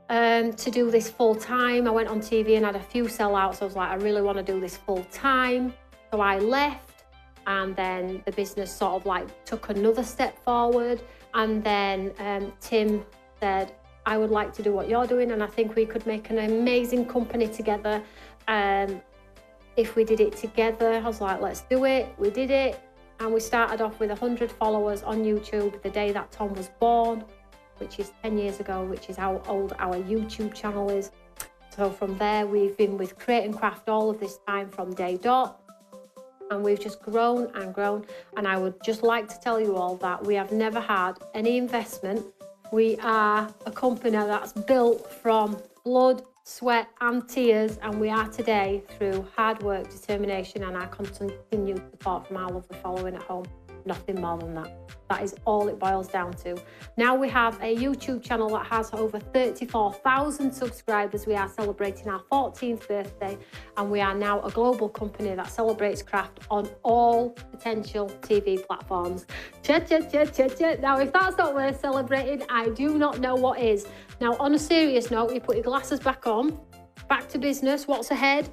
Speaker 1: to do this full time. I went on TV and had a few sellouts. I was like, I really want to do this full time. So I left, and then the business sort of like took another step forward. And then Tim said, I would like to do what you're doing, and I think we could make an amazing company together. If we did it together, I was like, let's do it. We did it. And we started off with 100 followers on YouTube the day that Tom was born, which is 10 years ago, which is how old our YouTube channel is. So from there, we've been with Create and Craft all of this time from day dot. And we've just grown and grown. And I would just like to tell you all that we have never had any investment. We are a company that's built from blood, sweat and tears. And we are today through hard work, determination and our continued support from our lovely following at home. Nothing more than that. That is all it boils down to. Now we have a YouTube channel that has over 34,000 subscribers. We are celebrating our 14th birthday, and we are now a global company that celebrates craft on all potential TV platforms. Now, if that's not worth celebrating, I do not know what is. Now, on a serious note, you put your glasses back on, back to business. What's ahead?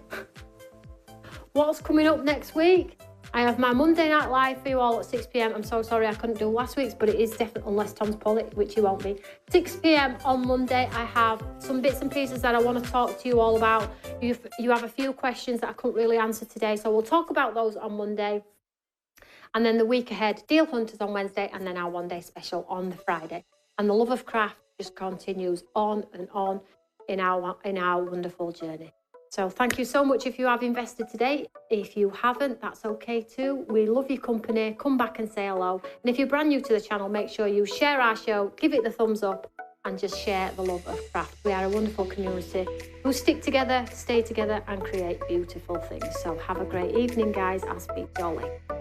Speaker 1: What's coming up next week? I have my Monday Night Live for you all at 6 p.m. I'm so sorry I couldn't do last week's, but it is definitely, unless Tom's pulled it, which he won't be. 6 p.m. on Monday, I have some bits and pieces that I want to talk to you all about. You have a few questions that I couldn't really answer today, so we'll talk about those on Monday. And then the week ahead, Deal Hunters on Wednesday, and then our one-day special on the Friday. And the love of craft just continues on and on in our wonderful journey. So thank you so much if you have invested today. If you haven't, that's okay too. We love your company. Come back and say hello. And if you're brand new to the channel, make sure you share our show, give it the thumbs up, and just share the love of craft. We are a wonderful community who stick together, stay together, and create beautiful things. So have a great evening, guys. I'll speak to you all later.